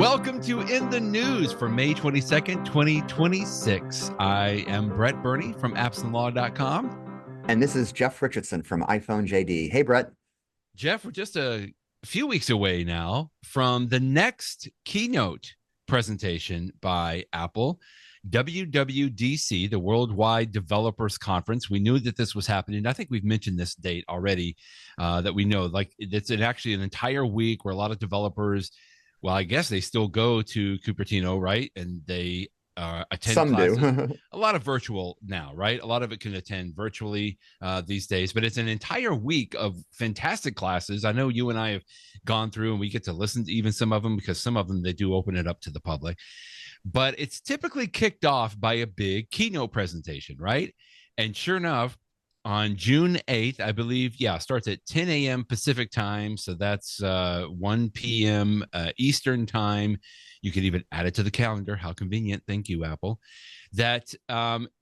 Welcome to In the News for May 22nd, 2026. I am Brett Burney from appsandlaw.com. And this is Jeff Richardson from iPhone JD. Hey, Brett. Jeff, we're just a few weeks away now from the next keynote presentation by Apple, WWDC, the Worldwide Developers Conference. We knew that this was happening. I think we've mentioned this date already, that we know. Like, it's actually an entire week where a lot of developers, well, I guess they still go to Cupertino, right? And they attend Some classes. do. A lot of virtual now, right? A lot of it can attend virtually these days, but it's an entire week of fantastic classes. I know you and I have gone through, and we get to listen to even some of them, because some of them, they do open it up to the public. But it's typically kicked off by a big keynote presentation, right? And sure enough, on June 8th, I believe, starts at 10 a.m. Pacific time. So that's 1 p.m. Eastern time. You can even add it to the calendar. How convenient. Thank you, Apple. That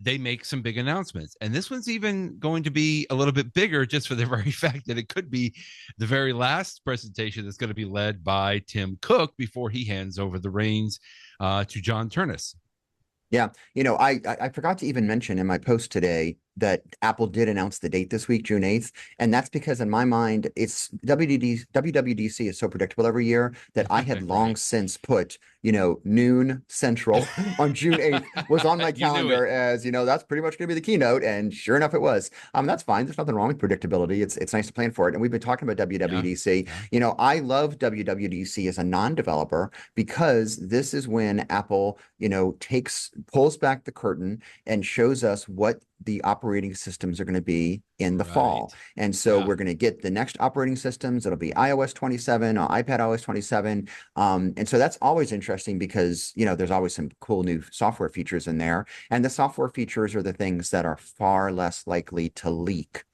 they make some big announcements. And this one's even going to be a little bit bigger, just for the very fact that it could be the very last presentation that's going to be led by Tim Cook before he hands over the reins to John Ternus. Yeah. I forgot to even mention in my post today that Apple did announce the date this week, June 8th. And that's because in my mind, it's WWDC is so predictable every year that I had long since put, noon Central on June 8th was on my calendar as, that's pretty much going to be the keynote. And sure enough, it was. That's fine. There's nothing wrong with predictability. It's nice to plan for it. And we've been talking about WWDC. Yeah. I love WWDC as a non-developer, because this is when Apple, pulls back the curtain and shows us what the operating systems are going to be in the fall. And so we're going to get the next operating systems. It'll be iOS 27 or iPad OS 27. And so that's always interesting, because, there's always some cool new software features in there. And the software features are the things that are far less likely to leak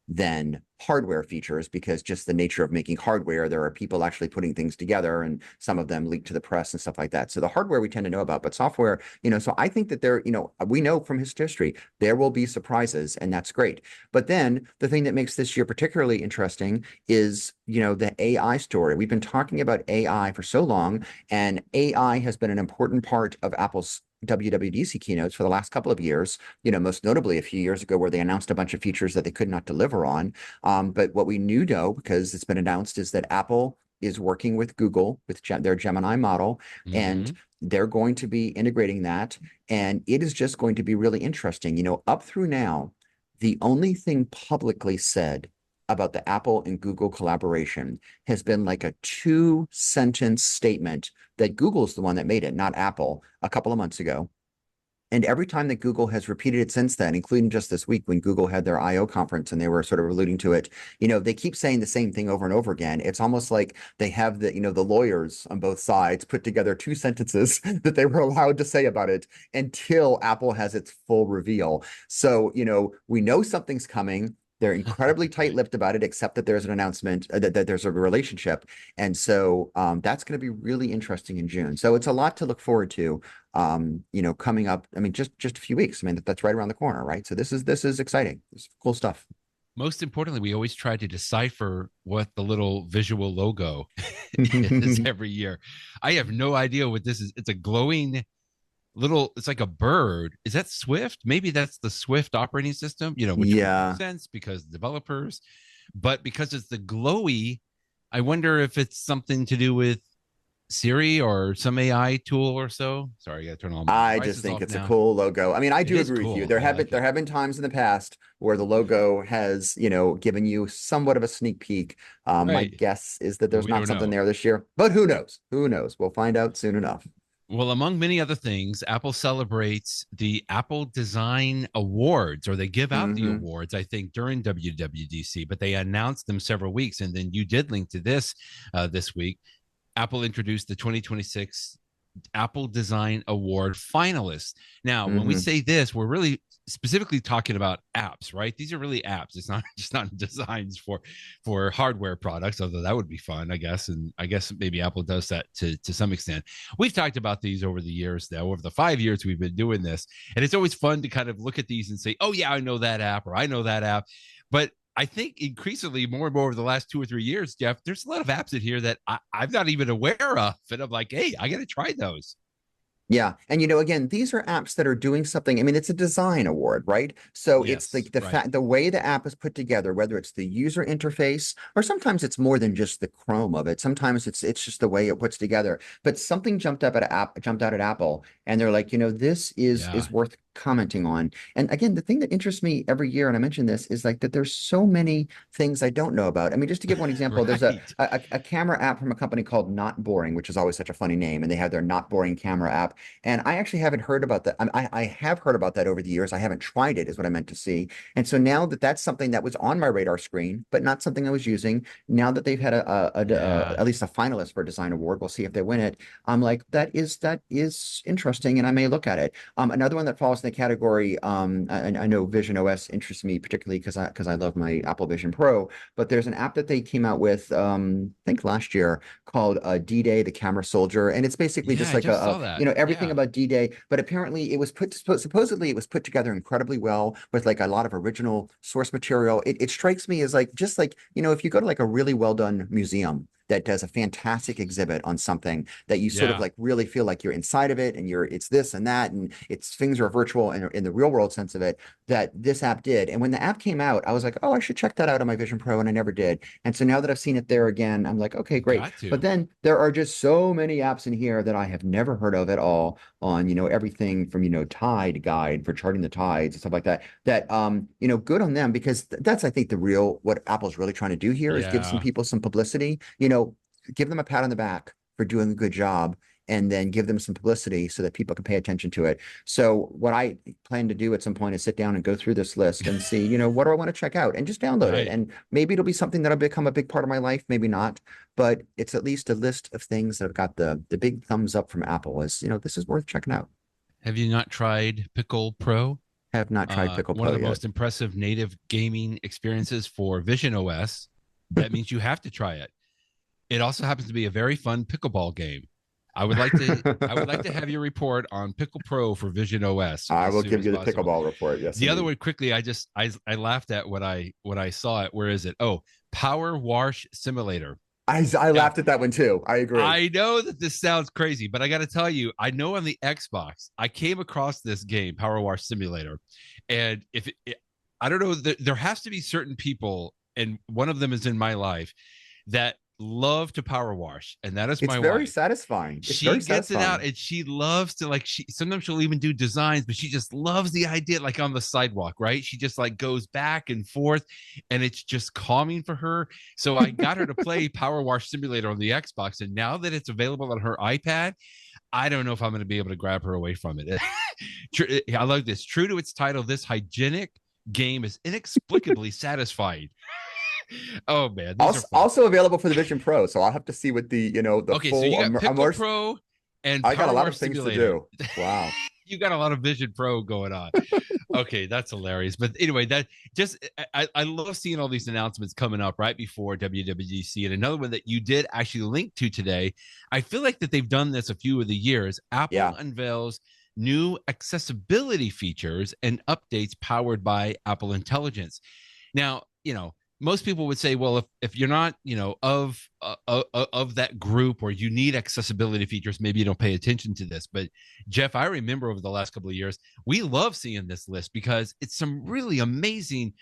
than hardware features, because just the nature of making hardware, there are people actually putting things together, and some of them leak to the press and stuff like that. So the hardware we tend to know about, but software, so I think that there, we know from history, there will be surprises, and that's great. But then the thing that makes this year particularly interesting is, the AI story. We've been talking about AI for so long, and AI has been an important part of Apple's WWDC keynotes for the last couple of years, most notably a few years ago, where they announced a bunch of features that they could not deliver on. But what we know, because it's been announced, is that Apple is working with Google with their Gemini model, and they're going to be integrating that. And it is just going to be really interesting. Up through now, the only thing publicly said about the Apple and Google collaboration has been like a 2-sentence statement that Google's the one that made it, not Apple, a couple of months ago. And every time that Google has repeated it since then, including just this week when Google had their I/O conference and they were sort of alluding to it, they keep saying the same thing over and over again. It's almost like they have the lawyers on both sides put together 2 sentences that they were allowed to say about it until Apple has its full reveal. So, we know something's coming. They're incredibly tight-lipped about it, except that there's an announcement that there's a relationship. And so that's going to be really interesting in June. So it's a lot to look forward to, coming up. I mean, just a few weeks. I mean, that's right around the corner, right? So this is exciting. This is cool stuff. Most importantly, we always try to decipher what the little visual logo is every year. I have no idea what this is. It's a glowing it's like a bird. Is that Swift? Maybe that's the Swift operating system, which would make sense because developers, but because it's the glowy, I wonder if it's something to do with Siri or some AI tool or so. Sorry, I got to turn all my I just think it's a cool logo. I mean, I do agree with you. There have been times in the past where the logo has, given you somewhat of a sneak peek. My guess is that there's not something there this year, but who knows? Who knows? We'll find out soon enough. Well, among many other things, Apple celebrates the Apple Design Awards, or they give out the awards, I think, during WWDC, but they announced them several weeks. And then you did link to this week. Apple introduced the 2026 Apple Design Award finalists. Now, when we say this, we're really specifically talking about apps, right? These are really apps. It's not just not designs for hardware products, although that would be fun, I guess. And I guess maybe Apple does that to some extent. We've talked about these over the years, though, over the 5 years we've been doing this. And it's always fun to kind of look at these and say, oh, yeah, I know that app, or I know that app. But I think increasingly more and more over the last 2 or 3 years, Jeff, there's a lot of apps in here that I'm not even aware of. And I'm like, hey, I got to try those. Yeah. And again, these are apps that are doing something. I mean, it's a design award, right? So it's Yes, like the right. fact, the way the app is put together, whether it's the user interface, or sometimes it's more than just the Chrome of it. Sometimes it's just the way it puts together. But something jumped out at Apple, and they're like, this Yeah. is worth commenting on. And again, the thing that interests me every year, and I mentioned this, is like that there's so many things I don't know about. I mean, just to give one example, there's a Right. a camera app from a company called Not Boring, which is always such a funny name, and they have their Not Boring camera app. And I actually haven't heard about that. I have heard about that over the years. I haven't tried it, is what I meant to see. And so now that that's something that was on my radar screen, but not something I was using, now that they've had Yeah. at least a finalist for a design award, we'll see if they win it. I'm like, that is interesting, and I may look at it. Another one that falls in the category, I know Vision OS interests me particularly because I love my Apple Vision Pro, but there's an app that they came out with, I think last year, called D-Day, the Camera Soldier, and it's basically Yeah, just I like just saw that. everything Yeah. about D-Day, but apparently it was supposedly it was put together incredibly well with like a lot of original source material. It strikes me as like just like if you go to like a really well done museum that does a fantastic exhibit on something that you sort of Yeah. like really feel like you're inside of it, and it's this and that, and it's things are virtual and in the real world sense of it, that this app did. And when the app came out, I was like, oh, I should check that out on my Vision Pro, and I never did. And so now that I've seen it there again, I'm like, okay, You great. got But to. then there are just so many apps in here that I have never heard of at all, on everything from tide guide for charting the tides and stuff like that, good on them, because that's, I think, the real, what Apple's really trying to do here is give some Yeah. people some publicity, give them a pat on the back for doing a good job, and then give them some publicity so that people can pay attention to it. So what I plan to do at some point is sit down and go through this list and see, what do I want to check out, and just download it. Right. And maybe it'll be something that'll become a big part of my life, maybe not, but it's at least a list of things that have got the big thumbs up from Apple, as this is worth checking out. Have you not tried Pickle Pro? Have not tried Pickle One of Pro the yet. most impressive native gaming experiences for Vision OS. That means you have to try it. It also happens to be a very fun pickleball game. I would like to have your report on Pickle Pro for Vision OS I as will soon give as you the possible. pickleball report. Yes, The other indeed. one quickly, I laughed at when I saw it. Where is it? Oh, Power Wash Simulator. I Now, laughed at that one too. I agree. I know that this sounds crazy, but I got to tell you, I know on the Xbox, I came across this game, Power Wash Simulator, and I don't know, there has to be certain people, and one of them is in my life, that love to power wash, and that is It's my very wife. satisfying. It's She very gets it out, satisfying. and she loves to, like, she sometimes she'll even do designs, but she just loves the idea, like on the sidewalk, right? She just like goes back and forth, and it's just calming for her. So I got her to play Power Wash Simulator on the Xbox, and now that it's available on her iPad, I don't know if I'm going to be able to grab her away from it. I love this. True to its title, this hygienic game is inexplicably satisfying. Oh man, these are fun. Also available for the Vision Pro, so I'll have to see what the Okay, so you full got Pickle immerse. Pro and I got a Power lot of Wash things to Simulator. do. Wow. You got a lot of Vision Pro going on. Okay, that's hilarious. But anyway, that just I love seeing all these announcements coming up right before WWDC. And another one that you did actually link to today, I feel like that they've done this a few of the years. Apple Yeah. unveils new accessibility features and updates powered by Apple Intelligence. Now, most people would say, well, if you're not, of that group, or you need accessibility features, maybe you don't pay attention to this. But Jeff, I remember over the last couple of years, we love seeing this list because it's some really amazing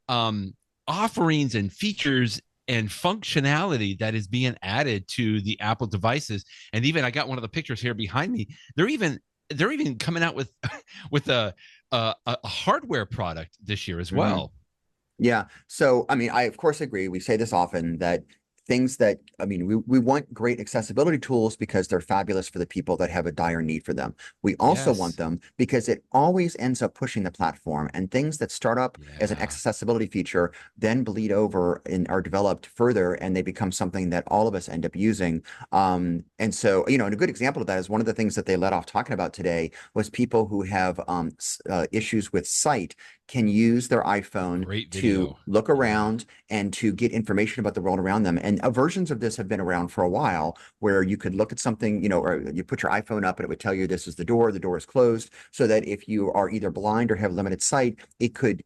offerings and features and functionality that is being added to the Apple devices. And even I got one of the pictures here behind me. They're even coming out with with a hardware product this year as Mhm. well. Yeah. So, I mean, I of course agree. We say this often, that things that, I mean, we want great accessibility tools because they're fabulous for the people that have a dire need for them. We also want Yes. them because it always ends up pushing the platform, and things that start up as an Yeah. accessibility feature then bleed over and are developed further, and they become something that all of us end up using. And so, and a good example of that is one of the things that they let off talking about today was people who have issues with sight can use their iPhone Great to video. look Yeah. around and to get information about the world around them. And versions of this have been around for a while, where you could look at something, or you put your iPhone up and it would tell you this is the door is closed, so that if you are either blind or have limited sight, it could,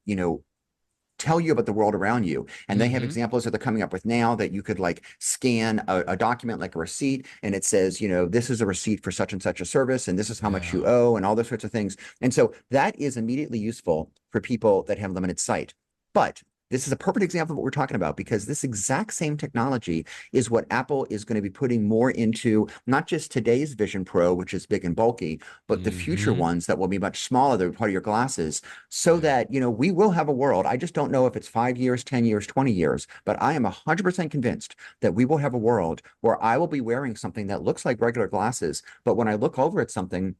tell you about the world around you. And they have Mm-hmm. examples that they're coming up with now that you could like scan a document like a receipt, and it says, you know, this is a receipt for such and such a service, and this is how much you Yeah. owe, and all those sorts of things. And so that is immediately useful for people that have limited sight. But this is a perfect example of what we're talking about, because this exact same technology is what Apple is going to be putting more into, not just today's Vision Pro, which is big and bulky, but the future Mm-hmm. ones that will be much smaller, that are part of your glasses, so Yeah. that, you know, we will have a world. I just don't know if it's 5 years, 10 years, 20 years, but I am 100% convinced that we will have a world where I will be wearing something that looks like regular glasses, but when I look over at something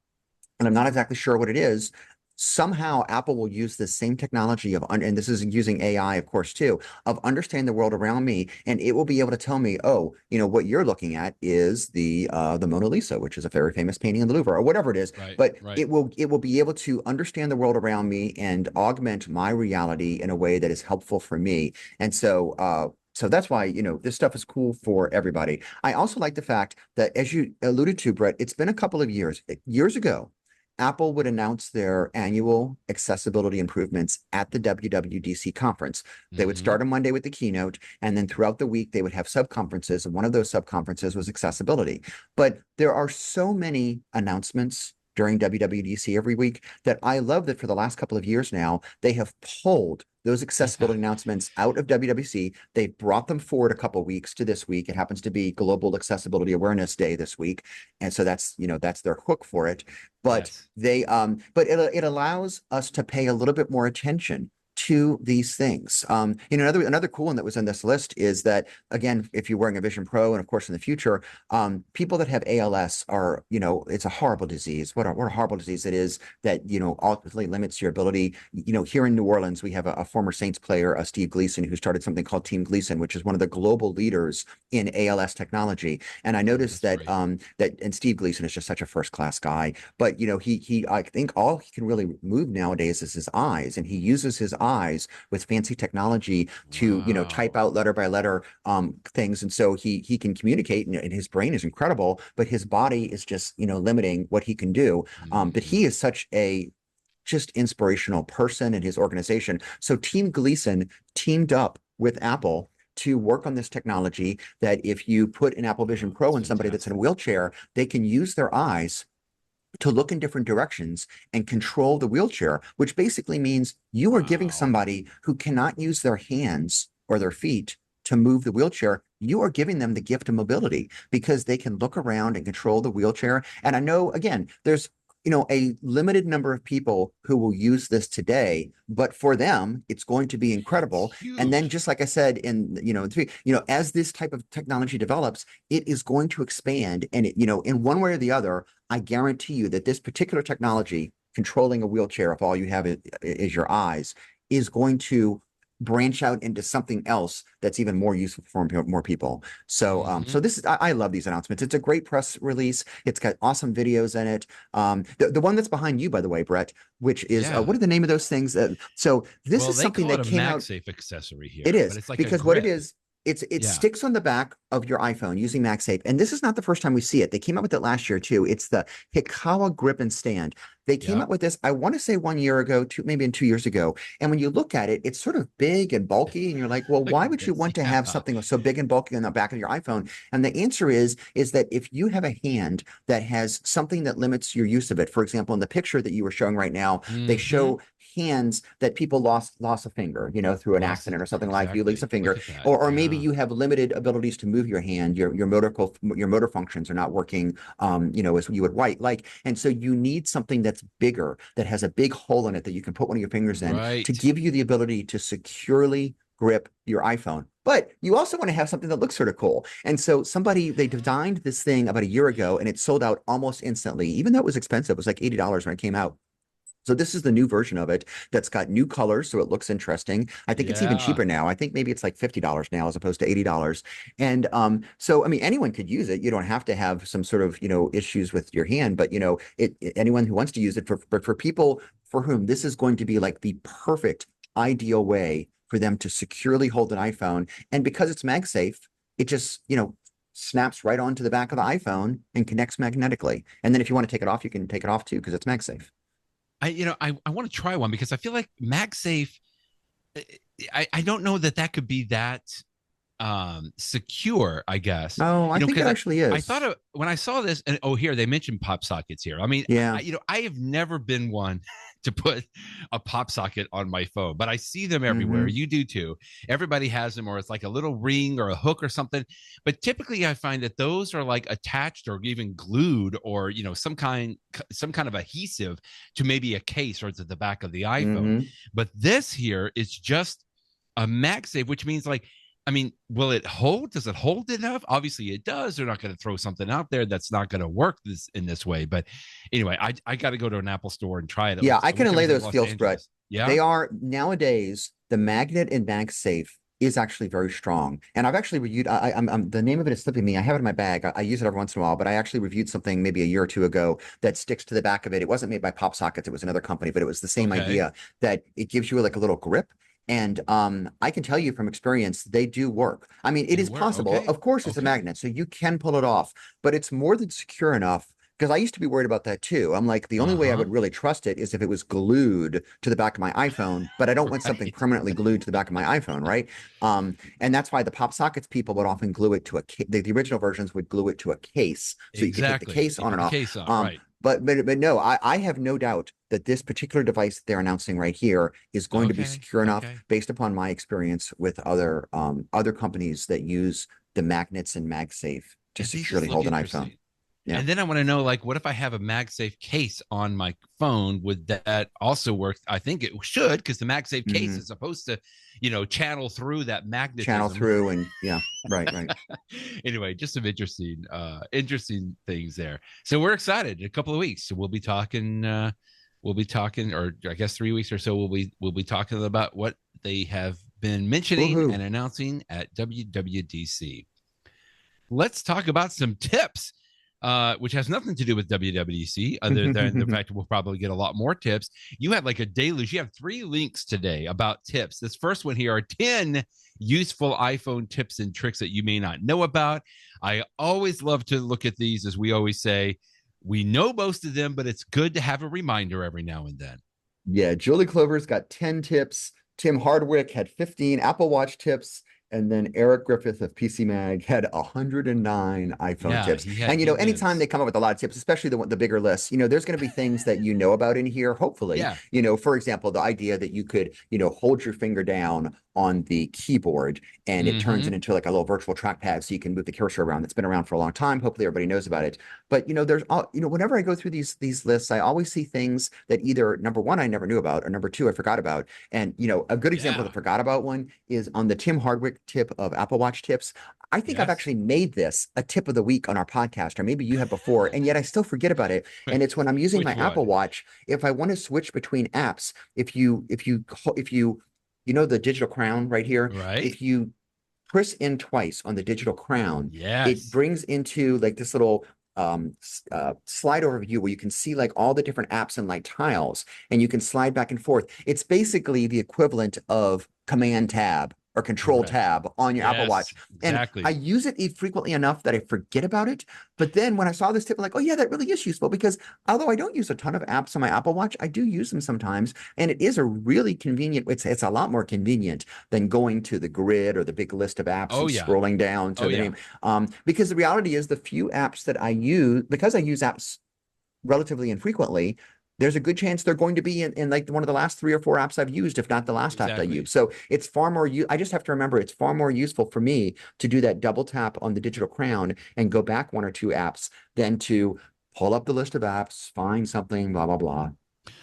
and I'm not exactly sure what it is, somehow Apple will use this same technology of, and this is using AI, of course, too, of understanding the world around me, and it will be able to tell me, oh, you know, what you're looking at is the Mona Lisa, which is a very famous painting in the Louvre, or whatever it is. Right. But Right. it will be able to understand the world around me and augment my reality in a way that is helpful for me. And so that's why, you know, this stuff is cool for everybody. I also like the fact that, as you alluded to, Brett, it's been a couple of years ago. Apple would announce their annual accessibility improvements at the WWDC conference. They would Mm-hmm. start on Monday with the keynote, and then throughout the week, they would have sub-conferences, and one of those sub-conferences was accessibility. But there are so many announcements during WWDC every week that I love that for the last couple of years now, they have pulled those accessibility announcements out of WWDC. They brought them forward a couple of weeks to this week. It happens to be Global Accessibility Awareness Day this week. And so that's, you know, that's their hook for it. But Yes. but it allows us to pay a little bit more attention to these things. You know, another cool one that was on this list is that, again, if you're wearing a Vision Pro, and of course in the future, people that have ALS are, you know, it's a horrible disease. What a horrible disease it is, that, you know, ultimately limits your ability. You know, here in New Orleans, we have a former Saints player, Steve Gleason, who started something called Team Gleason, which is one of the global leaders in ALS technology. And I Oh, noticed that's that great. and Steve Gleason is just such a first class guy. But you know, he I think all he can really move nowadays is his eyes, and he uses his eyes with fancy technology to, you know, type Wow. out letter by letter things. And so he can communicate, and his brain is incredible, but his body is just, you know, limiting what he can do. But Mm-hmm. he is such a just inspirational person, and his organization. So Team Gleason teamed up with Apple to work on this technology, that if you put an Apple Vision Oh, Pro that's in somebody that's in a fantastic. wheelchair, they can use their eyes to look in different directions and control the wheelchair, which basically means you are giving Wow. somebody who cannot use their hands or their feet to move the wheelchair, you are giving them the gift of mobility, because they can look around and control the wheelchair. And I know, again, there's, you know, a limited number of people who will use this today, but for them, it's going to be It's incredible. And then, huge. just like I said, as this type of technology develops, it is going to expand, and it, you know, in one way or the other, I guarantee you that this particular technology, controlling a wheelchair, if all you have is your eyes, is going to branch out into something else that's even more useful for more people. So, Mm-hmm. so this is, I love these announcements. It's a great press release. It's got awesome videos in it. The one that's behind you, by the way, Brett, which is, Yeah. what are the name of those things? So this Well, is they something call it that a came out. MagSafe accessory It here, but is, it's like a because what it grip. is, it Yeah. sticks on the back of your iPhone using MagSafe. And this is not the first time we see it. They came out with it last year too. It's the Hikawa grip and stand. They came Yep. out with this, I want to say 1 year ago, maybe in 2 years ago. And when you look at it, it's sort of big and bulky. And you're like, well, Look why at would you this. want to have Yeah. something so big and bulky on the back of your iPhone? And the answer is that if you have a hand that has something that limits your use of it, for example, in the picture that you were showing right now, they Mm-hmm. show hands that people lost a finger, you know, through an Lost it. accident or something, like you lose a Exactly. Look finger, at that. or maybe Yeah. you have limited abilities to move your hand, your motor functions are not working, you know, as you would like. And so you need something that's bigger, that has a big hole in it that you can put one of your fingers in, to Right. give you the ability to securely grip your iPhone. But you also want to have something that looks sort of cool. And so they designed this thing about a year ago, and it sold out almost instantly, even though it was expensive. It was like $80 when it came out. So this is the new version of it that's got new colors, so it looks interesting. I think it's even Yeah. cheaper now. I think maybe it's like $50 now as opposed to $80. And so I mean, anyone could use it. You don't have to have some sort of, you know, issues with your hand, but you know, anyone who wants to use it, but for people for whom this is going to be like the perfect ideal way for them to securely hold an iPhone. And because it's MagSafe, it just, you know, snaps right onto the back of the iPhone and connects magnetically. And then if you want to take it off, you can take it off too, because it's MagSafe. I want to try one because I feel like MagSafe I don't know that could be that secure, I guess. Oh, I think it Because actually I is. thought when I saw this, and here they mentioned pop sockets here. I mean, Yeah. I have never been one to put a pop socket on my phone, but I see them everywhere. Hmm. You do too. Everybody has them, or it's like a little ring or a hook or something. But typically, I find that those are like attached or even glued, or some kind of adhesive to maybe a case or to the back of the iPhone. Hmm. But this here is just a MagSafe, which means like, I mean, will it hold? Does it hold enough? Obviously, it does. They're not going to throw something out there that's not going to work in this way. But anyway, I got to go to an Apple store and try it. Yeah, I I can wish allay was in those Los feels, Brett. Angeles. Yeah. They are nowadays the magnet in MagSafe is actually very strong. And I've actually reviewed. I'm the name of it is slipping me. I have it in my bag. I use it every once in a while. But I actually reviewed something maybe a year or two ago that sticks to the back of it. It wasn't made by Pop Sockets. It was another company, but it was the same Okay. idea that it gives you like a little grip. And I can tell you from experience, they do work. I mean, it They is work. possible. Okay. Of course, it's a Okay. magnet, so you can pull it off, but it's more than secure enough. Because I used to be worried about that too. I'm like, the only way I Uh-huh. would really trust it is if it was glued to the back of my iPhone, but I don't want something Right. permanently glued to the back of my iPhone, right? And that's why the pop sockets people would often glue it to the original versions would glue it to a case, so you could take the Exactly. case You on put and the off. case on. Right. But no, I have no doubt that this particular device they're announcing right here is going to be Okay. secure enough Okay. based upon my experience with other companies that use the magnets and MagSafe to Yeah, these securely just look hold an iPhone. interesting. Yeah. And then I want to know, like, what if I have a MagSafe case on my phone? Would that also work? I think it should, because the MagSafe case Hmm. is supposed to, channel through that Channel magnetism. through and yeah, right. Anyway, just some interesting things there. So we're excited. In a couple of weeks, so we'll be talking. Or I guess 3 weeks or so, we'll be talking about what they have been mentioning Woohoo. and announcing at WWDC. Let's talk about some tips, which has nothing to do with WWDC, other than the fact we'll probably get a lot more tips. You had like a deluge. You have 3 links today about tips. This first one here are 10 useful iPhone tips and tricks that you may not know about. I always love to look at these, as we always say. We know most of them, but it's good to have a reminder every now and then. Yeah, Juli Clover's got 10 tips. Tim Hardwick had 15 Apple Watch tips. And then Eric Griffith of PC Mag had 109 iPhone Yeah, tips. he had And he anytime wins. they come up with a lot of tips, especially the bigger lists, there's going to be things that you know about in here, hopefully. Yeah. For example, the idea that you could, hold your finger down on the keyboard and it turns it Mm-hmm. into like a little virtual trackpad so you can move the cursor around. That's been around for a long time. Hopefully everybody knows about it. But there's all, whenever I go through these lists, I always see things that either number one, I never knew about, or number two, I forgot about. And a good example of Yeah. the forgot about one is on the Tim Hardwick tip of Apple Watch tips. I think I've Yes. actually made this a tip of the week on our podcast, or maybe you have before, and yet I still forget about it. And it's when I'm using my Which Apple one? Watch, if I want to switch between apps, the digital crown right here, Right. if you press in twice on the digital crown, it Yes. brings into like this little slide overview where you can see like all the different apps and like tiles, and you can slide back and forth. It's basically the equivalent of Command Tab or Control Correct. Tab on your Apple Yes. Watch. And Exactly. I use it frequently enough that I forget about it. But then when I saw this tip, I'm like, oh yeah, that really is useful, because although I don't use a ton of apps on my Apple Watch, I do use them sometimes. And it is a really convenient, it's a lot more convenient than going to the grid or the big list of apps Oh and yeah. scrolling down to Oh the yeah. name. Because the reality is the few apps that I use, because I use apps relatively infrequently, there's a good chance they're going to be in like one of the last 3 or 4 apps I've used, if not the last app I Exactly. use. So it's far more, I just have to remember it's far more useful for me to do that double tap on the digital crown and go back 1 or 2 apps than to pull up the list of apps, find something, blah, blah, blah.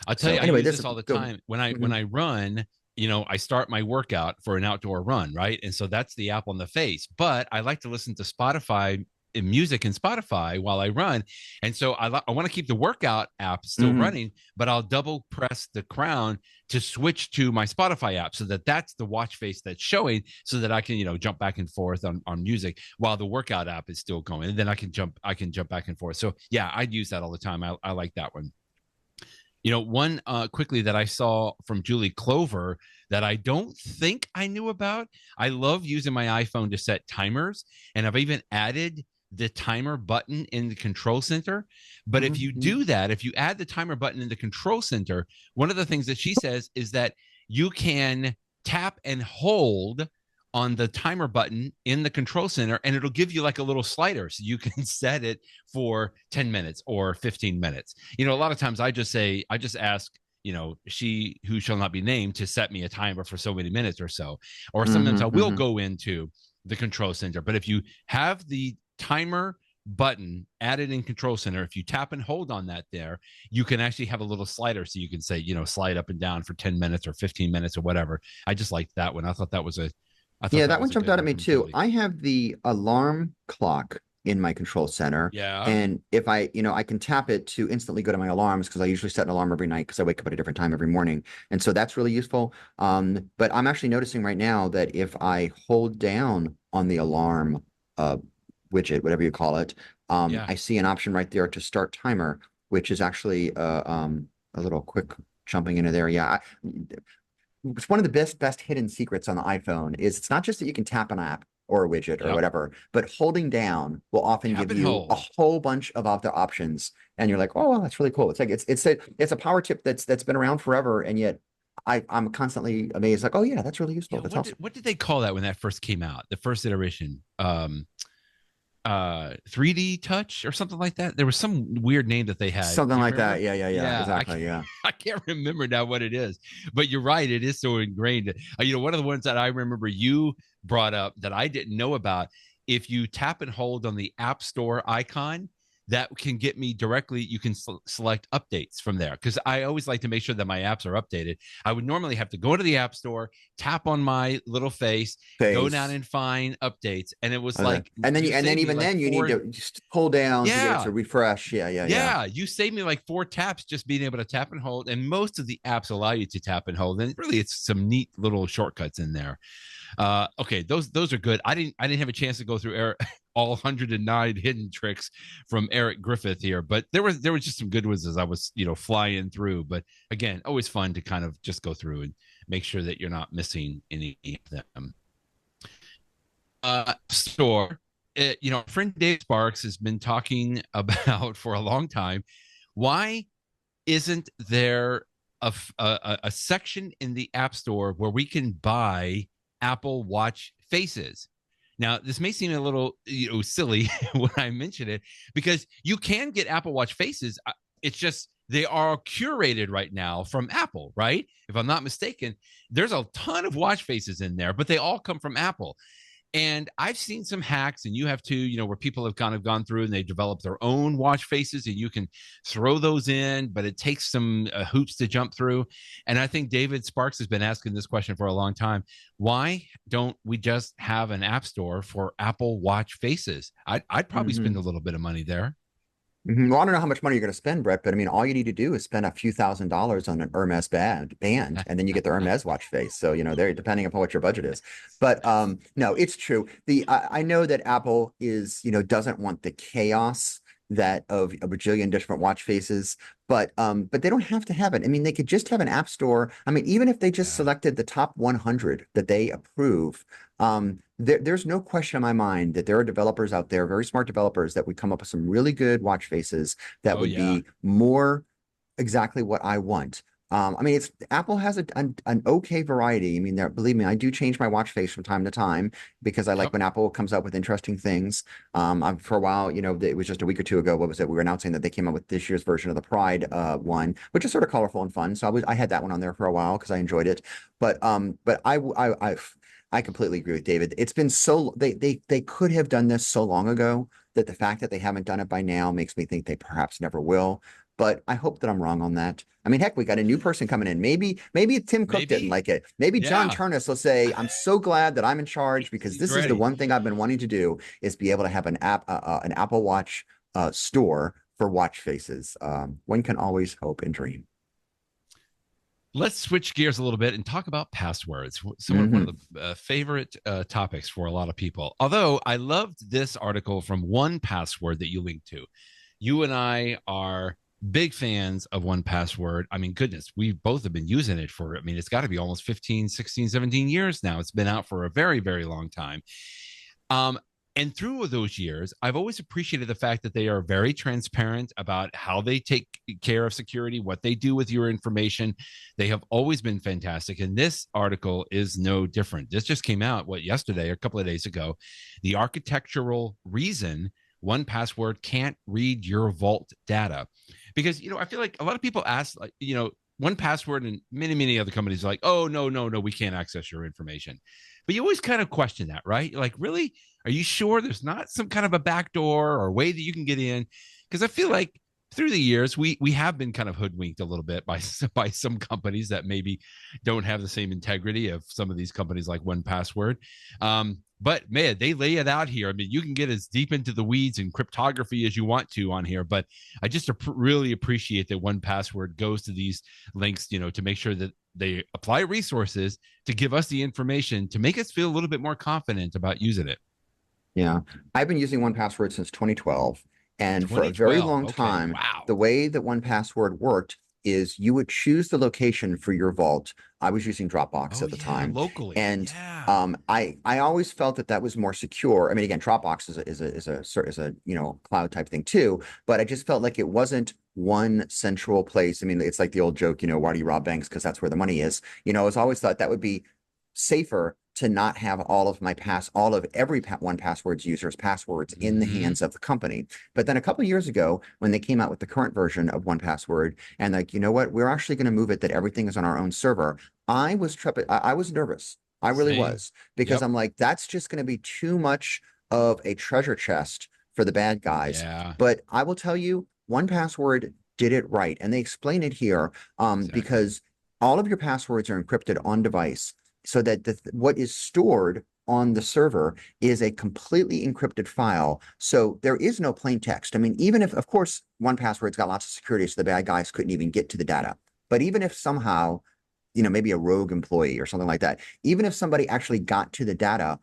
I'll tell So you, I anyway, use this, this all the go. time when I Mhm. run. I start my workout for an outdoor run, right? And so that's the app on the face. But I like to listen to Spotify in music in Spotify while I run, and so I want to keep the workout app still Mhm. running, but I'll double press the crown to switch to my Spotify app, so that's the watch face that's showing, so that I can jump back and forth on music while the workout app is still going, and then I can jump back and forth. So yeah, I'd use that all the time. I like that one. One quickly that I saw from Juli Clover that I don't think I knew about. I love using my iPhone to set timers, and I've even added the timer button in the control center. But if you Mhm. do that, if you add the timer button in the control center, one of the things that she says is that you can tap and hold on the timer button in the control center, and it'll give you like a little slider so you can set it for 10 minutes or 15 minutes. A lot of times I just ask, she who shall not be named to set me a timer for so many minutes or so. Or sometimes I will go into the control center. But if you have the timer button added in control center, if you tap and hold on that there, you can actually have a little slider so you can say, slide up and down for 10 minutes or 15 minutes or whatever. I just liked that one. I thought that was that one jumped out at me too. I have the alarm clock in my control center. Yeah. And if I can tap it to instantly go to my alarms, because I usually set an alarm every night because I wake up at a different time every morning. And so that's really useful. But I'm actually noticing right now that if I hold down on the alarm widget, whatever you call it, I see an option right there to start timer, which is actually a little quick jumping into there. Yeah. It's one of the best hidden secrets on the iPhone is it's not just that you can tap an app or a widget or whatever, but holding down will often give you a whole bunch of other options, and you're like, oh, well, that's really cool. It's like it's a power tip that's been around forever, and yet I'm constantly amazed, like, oh yeah, that's really useful. That's awesome. What did they call that when that first came out? The first iteration, 3D touch or something like that. There was some weird name that they had. Something like that. Yeah, exactly. I can't remember now what it is, but you're right. It is so ingrained. One of the ones that I remember you brought up that I didn't know about, if you tap and hold on the App Store icon, that can get me directly. You can select updates from there, because I always like to make sure that my apps are updated. I would normally have to go to the App Store, tap on my little face, go down and find updates, and it was like, and then you need to just pull down to get it to refresh. Yeah. You saved me like 4 taps just being able to tap and hold, and most of the apps allow you to tap and hold, and really it's some neat little shortcuts in there. Okay, those are good. I didn't have a chance to go through all 109 hidden tricks from Eric Griffith here, but there was just some good ones as I was flying through. But again, always fun to kind of just go through and make sure that you're not missing any of them. Store, friend Dave Sparks has been talking about for a long time. Why isn't there a section in the App Store where we can buy Apple Watch faces? Now, this may seem a little silly when I mention it, because you can get Apple Watch faces. It's just they are curated right now from Apple, right? If I'm not mistaken, there's a ton of watch faces in there, but they all come from Apple. And I've seen some hacks, and you have too, where people have kind of gone through and they develop their own watch faces, and you can throw those in, but it takes some hoops to jump through. And I think David Sparks has been asking this question for a long time. Why don't we just have an app store for Apple Watch faces? I'd probably spend a little bit of money there. Well, I don't know how much money you're going to spend, Brett, but I mean, all you need to do is spend a few $1,000s on an Hermes band, and then you get the Hermes watch face. So, there, depending upon what your budget is. But no, it's true. I know that Apple is, doesn't want the chaos that of a bajillion different watch faces, but they don't have to have it. I mean, they could just have an app store. I mean, even if they just selected the top 100 that they approve, there's no question in my mind that there are developers out there, very smart developers, that would come up with some really good watch faces that would be more exactly what I want. I mean, Apple has an okay variety. I mean, believe me, I do change my watch face from time to time because I like when Apple comes up with interesting things. For a while, it was just a week or two ago. What was it? We were announcing that they came out with this year's version of the Pride one, which is sort of colorful and fun. So I had that one on there for a while because I enjoyed it. But I completely agree with David. It's been so they could have done this so long ago that the fact that they haven't done it by now makes me think they perhaps never will. But I hope that I'm wrong on that. I mean, heck, we got a new person coming in. Maybe Tim Cook didn't like it. Maybe John Turnus will say, I'm so glad that I'm in charge because this is the one thing I've been wanting to do is be able to have an Apple Watch store for watch faces. One can always hope and dream. Let's switch gears a little bit and talk about passwords. One of the favorite topics for a lot of people. Although I loved this article from 1Password that you linked to. You and I are big fans of 1Password. I mean, goodness, we both have been using it for, it's got to be almost 15, 16, 17 years now. It's been out for a very, very long time. And through those years, I've always appreciated the fact that they are very transparent about how they take care of security, what they do with your information. They have always been fantastic. And this article is no different. This just came out, yesterday, or a couple of days ago. The architectural reason 1Password can't read your vault data. Because, I feel like a lot of people ask, 1Password and many, many other companies are like, oh, no, we can't access your information. But you always kind of question that, right? You're like, really? Are you sure there's not some kind of a backdoor or way that you can get in? Because I feel like through the years, we have been kind of hoodwinked a little bit by some companies that maybe don't have the same integrity of some of these companies like 1Password. But man, they lay it out here. I mean, you can get as deep into the weeds in cryptography as you want to on here, but I just really appreciate that 1Password goes to these links, to make sure that they apply resources to give us the information to make us feel a little bit more confident about using it. Yeah, I've been using 1Password since 2012, and for a very long time, wow. the way that 1Password worked is you would choose the location for your vault. I was using Dropbox at the time, locally, and I always felt that was more secure. I mean, again, Dropbox is a cloud type thing too, but I just felt like it wasn't one central place. I mean, it's like the old joke, why do you rob banks? Because that's where the money is. I was always thought that would be safer to not have all of every 1Password's users' passwords in the hands of the company. But then a couple of years ago, when they came out with the current version of 1Password, and like, you know what, we're actually going to move it that everything is on our own server. I was I was nervous. I really was, because I'm like, that's just going to be too much of a treasure chest for the bad guys. Yeah. But I will tell you, 1Password did it right, and they explain it here because all of your passwords are encrypted on device, so that what is stored on the server is a completely encrypted file. So there is no plain text. I mean, even if, of course, 1Password's got lots of security, so the bad guys couldn't even get to the data. But even if somehow, maybe a rogue employee or something like that, even if somebody actually got to the data,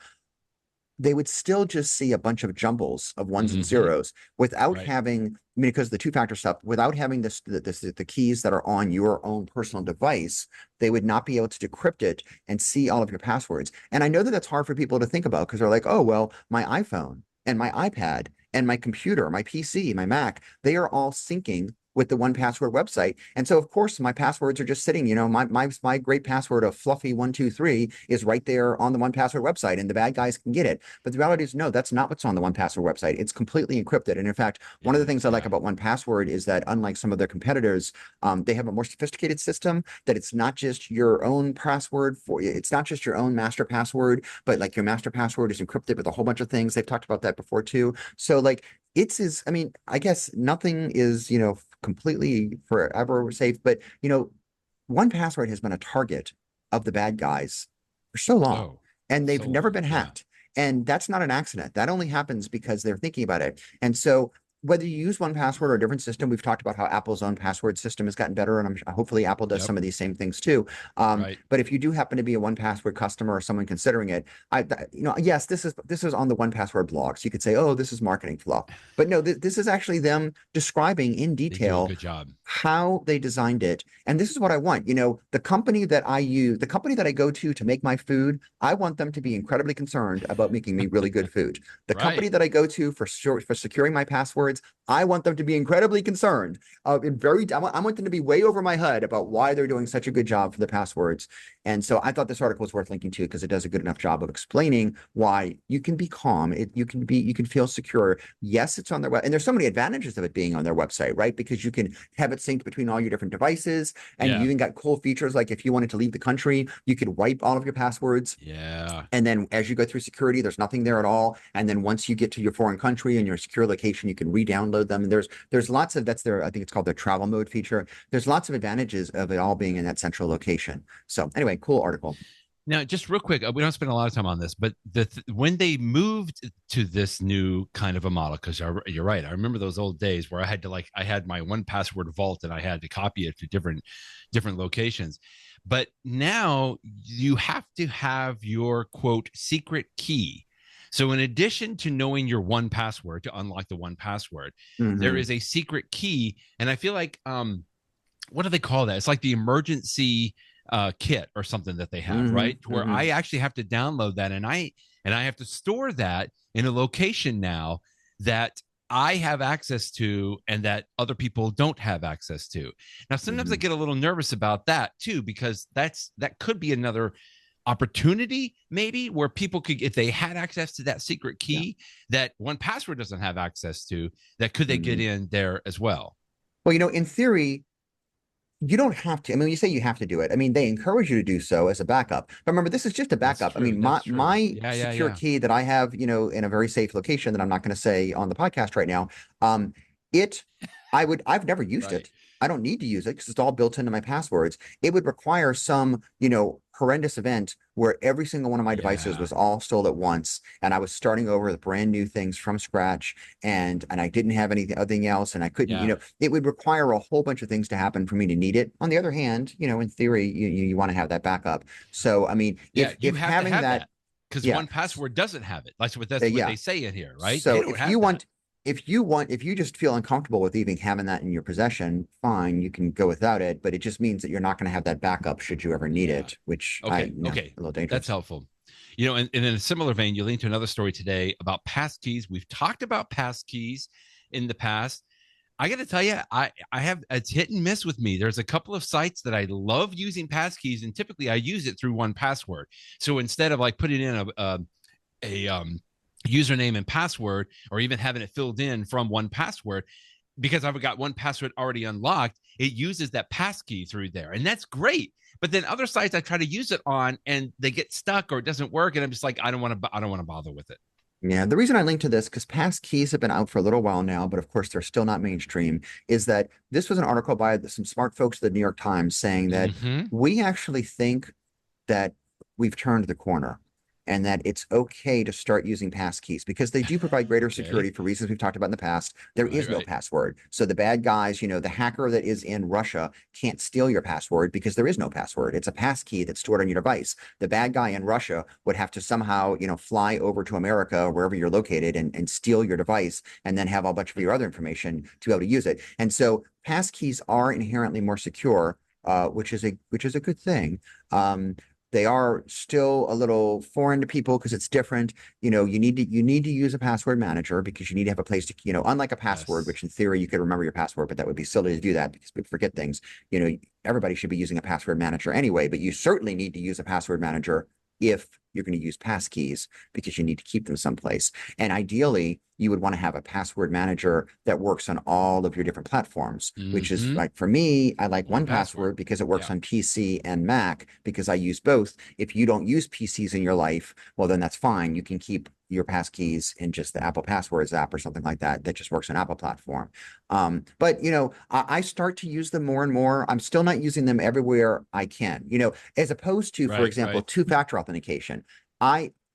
they would still just see a bunch of jumbles of ones and zeros without having, because the two-factor stuff, without having the keys that are on your own personal device, they would not be able to decrypt it and see all of your passwords. And I know that that's hard for people to think about, because they're like, oh, well, my iPhone and my iPad and my computer, my PC, my Mac, they are all syncing with the 1Password website. And so, of course, my passwords are just sitting, my great password of fluffy123 is right there on the 1Password website, and the bad guys can get it. But the reality is, no, that's not what's on the 1Password website. It's completely encrypted. And in fact, one of the things I like about 1Password is that, unlike some of their competitors, they have a more sophisticated system, that it's not just your own password it's not just your own master password, but like your master password is encrypted with a whole bunch of things. They've talked about that before too. So like, I mean, I guess nothing is, completely forever safe, but 1Password has been a target of the bad guys for so long, and they've never been hacked. And that's not an accident. That only happens because they're thinking about it. And so whether you use 1Password or a different system, we've talked about how Apple's own password system has gotten better, and hopefully Apple does some of these same things too. But if you do happen to be a 1Password customer or someone considering it, yes, this is on the 1Password blog, so you could say, oh, this is marketing fluff. But no, this is actually them describing in detail good job how they designed it. And this is what I want. The company that I use, the company that I go to make my food, I want them to be incredibly concerned about making me really good food. The company that I go to for securing my passwords, I want them to be incredibly concerned. I want them to be way over my head about why they're doing such a good job for the passwords. And so I thought this article was worth linking to, because it does a good enough job of explaining why you can be calm. You can feel secure. Yes, it's on their web, and there's so many advantages of it being on their website, right? Because you can have it synced between all your different devices, and you even got cool features like if you wanted to leave the country, you could wipe all of your passwords. And then as you go through security, there's nothing there at all. And then once you get to your foreign country and your secure location, you can re-download them. And there's lots of, that's their, I think it's called their travel mode feature. There's lots of advantages of it all being in that central location. So anyway, cool article. Now, just real quick, we don't spend a lot of time on this, but when they moved to this new kind of a model, because you're right, I remember those old days where I had my 1Password vault and I had to copy it to different locations. But now you have to have your quote secret key. So in addition to knowing your 1Password to unlock the 1Password, there is a secret key. And I feel like, what do they call that? It's like the emergency kit or something that they have, right? Where I actually have to download that. And and I have to store that in a location now that I have access to and that other people don't have access to. Now, sometimes I get a little nervous about that too, because that could be another opportunity maybe where people could, if they had access to that secret key that 1Password doesn't have access to, that could they get in there as well? Well, in theory, you don't have to. I mean, you say you have to do it. I mean, they encourage you to do so as a backup. But remember, this is just a backup. I mean, my secure key that I have, in a very safe location that I'm not going to say on the podcast right now, I've never used it. I don't need to use it because it's all built into my passwords. It would require some, horrendous event where every single one of my devices was all stole at once, and I was starting over with brand new things from scratch, and I didn't have anything else, and I couldn't, it would require a whole bunch of things to happen for me to need it. On the other hand, in theory, you want to have that backup. So, I mean, if having that, because 1Password doesn't have it. That's what they say in here, right? So if you just feel uncomfortable with even having that in your possession, fine, you can go without it, but it just means that you're not going to have that backup should you ever need it, which a little dangerous. That's helpful. And in a similar vein, you linked to another story today about passkeys. We've talked about passkeys in the past. I got to tell you, it's hit and miss with me. There's a couple of sites that I love using passkeys, and typically I use it through 1Password. So instead of like putting in a username and password, or even having it filled in from 1Password, because I've got 1Password already unlocked, it uses that passkey through there, and that's great. But then other sites I try to use it on, and they get stuck or it doesn't work, and I'm just like, I don't want to bother with it. Yeah, the reason I linked to this, because passkeys have been out for a little while now, but of course they're still not mainstream, is that this was an article by some smart folks at the New York Times saying that we actually think that we've turned the corner, and that it's okay to start using passkeys because they do provide greater security for reasons we've talked about in the past. There is no password. So the bad guys, the hacker that is in Russia can't steal your password because there is no password. It's a passkey that's stored on your device. The bad guy in Russia would have to somehow, fly over to America or wherever you're located and steal your device and then have a bunch of your other information to be able to use it. And so passkeys are inherently more secure, which is a good thing. They are still a little foreign to people because it's different. You need to use a password manager because you need to have a place to, unlike a password, which in theory you could remember your password, but that would be silly to do that because we'd forget things. Everybody should be using a password manager anyway, but you certainly need to use a password manager if you're going to use passkeys because you need to keep them someplace. And ideally, you would want to have a password manager that works on all of your different platforms, which is like, for me, I like 1Password because it works on PC and Mac because I use both. If you don't use PCs in your life, well, then that's fine. You can keep your passkeys in just the Apple Passwords app or something like that just works on Apple platform. But I start to use them more and more. I'm still not using them everywhere I can, as opposed to, for example, two-factor authentication.